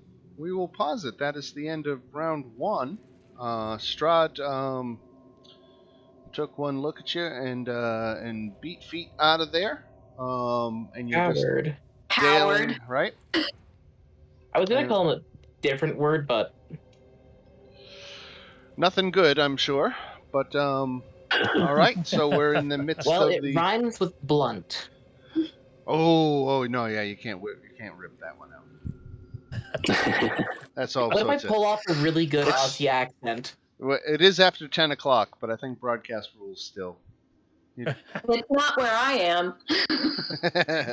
pause it. That is the end of round 1. Strahd took one look at you and beat feet out of there. And you're Howard. just dailing, right? I was gonna call him a different word, but nothing good, I'm sure. But all right. So we're in the midst of it rhymes with blunt. Oh no, yeah, you can't rip that one out. That's all. What if I pull off a really good Aussie accent? Well, it is after 10 o'clock, but I think broadcast rules still. It's not where I am.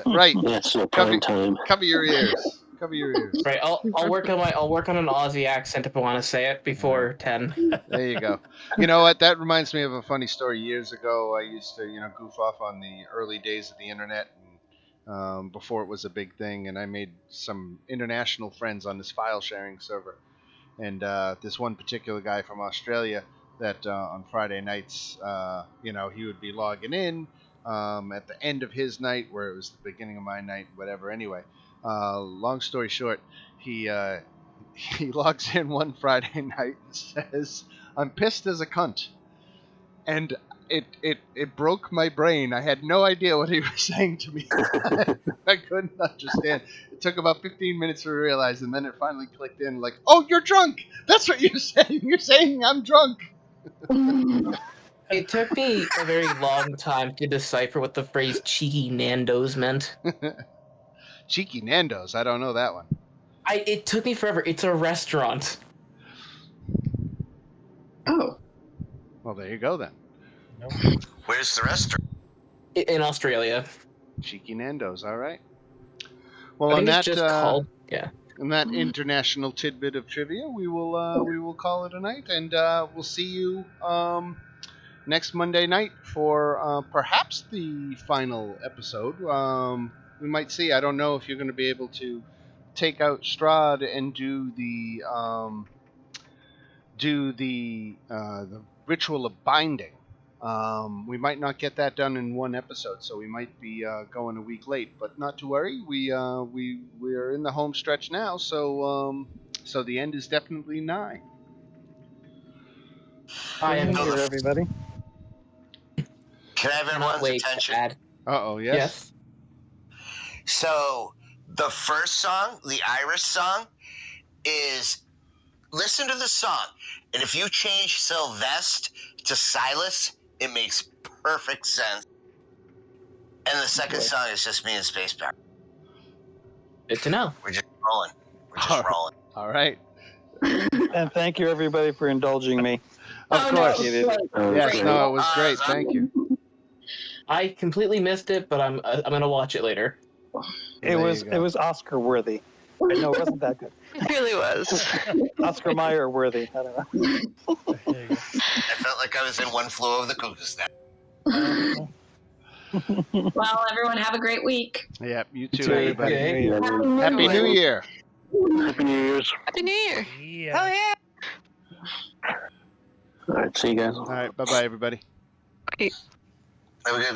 Right. That's the prime time. Cover your ears. Cover your ears. Right. I'll work on an Aussie accent if I want to say it before 10. There you go. You know what? That reminds me of a funny story. Years ago, I used to, goof off on the early days of the internet, and before it was a big thing. And I made some international friends on this file sharing server. And this one particular guy from Australia that on Friday nights, he would be logging in at the end of his night, where it was the beginning of my night, whatever. Anyway, long story short, he logs in one Friday night and says, "I'm pissed as a cunt," and it broke my brain. I had no idea what he was saying to me. I couldn't understand. It took about 15 minutes to realize, and then it finally clicked in, like, "Oh, you're drunk! That's what you're saying! You're saying I'm drunk!" It took me a very long time to decipher what the phrase cheeky Nando's meant. Cheeky Nando's? I don't know that one. It took me forever. It's a restaurant. Oh. Well, there you go then. Nope. Where's the restaurant? In Australia. Cheeky Nando's, all right. Well, I think it's just called, yeah. On that international tidbit of trivia, we will call it a night, and we'll see you next Monday night for perhaps the final episode. We might see. I don't know if you're going to be able to take out Strahd and do the ritual of binding. We might not get that done in one episode, so we might be going a week late. But not to worry, we are in the home stretch now, so the end is definitely nigh. I am here, everybody. Can I have everyone's attention? Yes. So the first song, the Irish song, is listen to the song, and if you change Sylvester to Silas, it makes perfect sense. And the second song is just me and Space Power. Good to know. We're just rolling. We're just rolling. All right. And thank you, everybody, for indulging me. Of course. No, it was great. Yes, Great. no, it was great. Thank you. I completely missed it, but I'm gonna watch it later. It was Oscar worthy. I know it wasn't that good. It really was. Oscar Mayer worthy. I don't know. There you go. I felt like I was in One Flew Over the Cuckoo's Nest. Well, everyone, have a great week. Yeah, you too, too. everybody. Okay. Happy New Year. Happy New Year's. Happy New Year. Yeah. Oh, yeah. All right, see you guys. All right, bye-bye, everybody. Okay. Have a good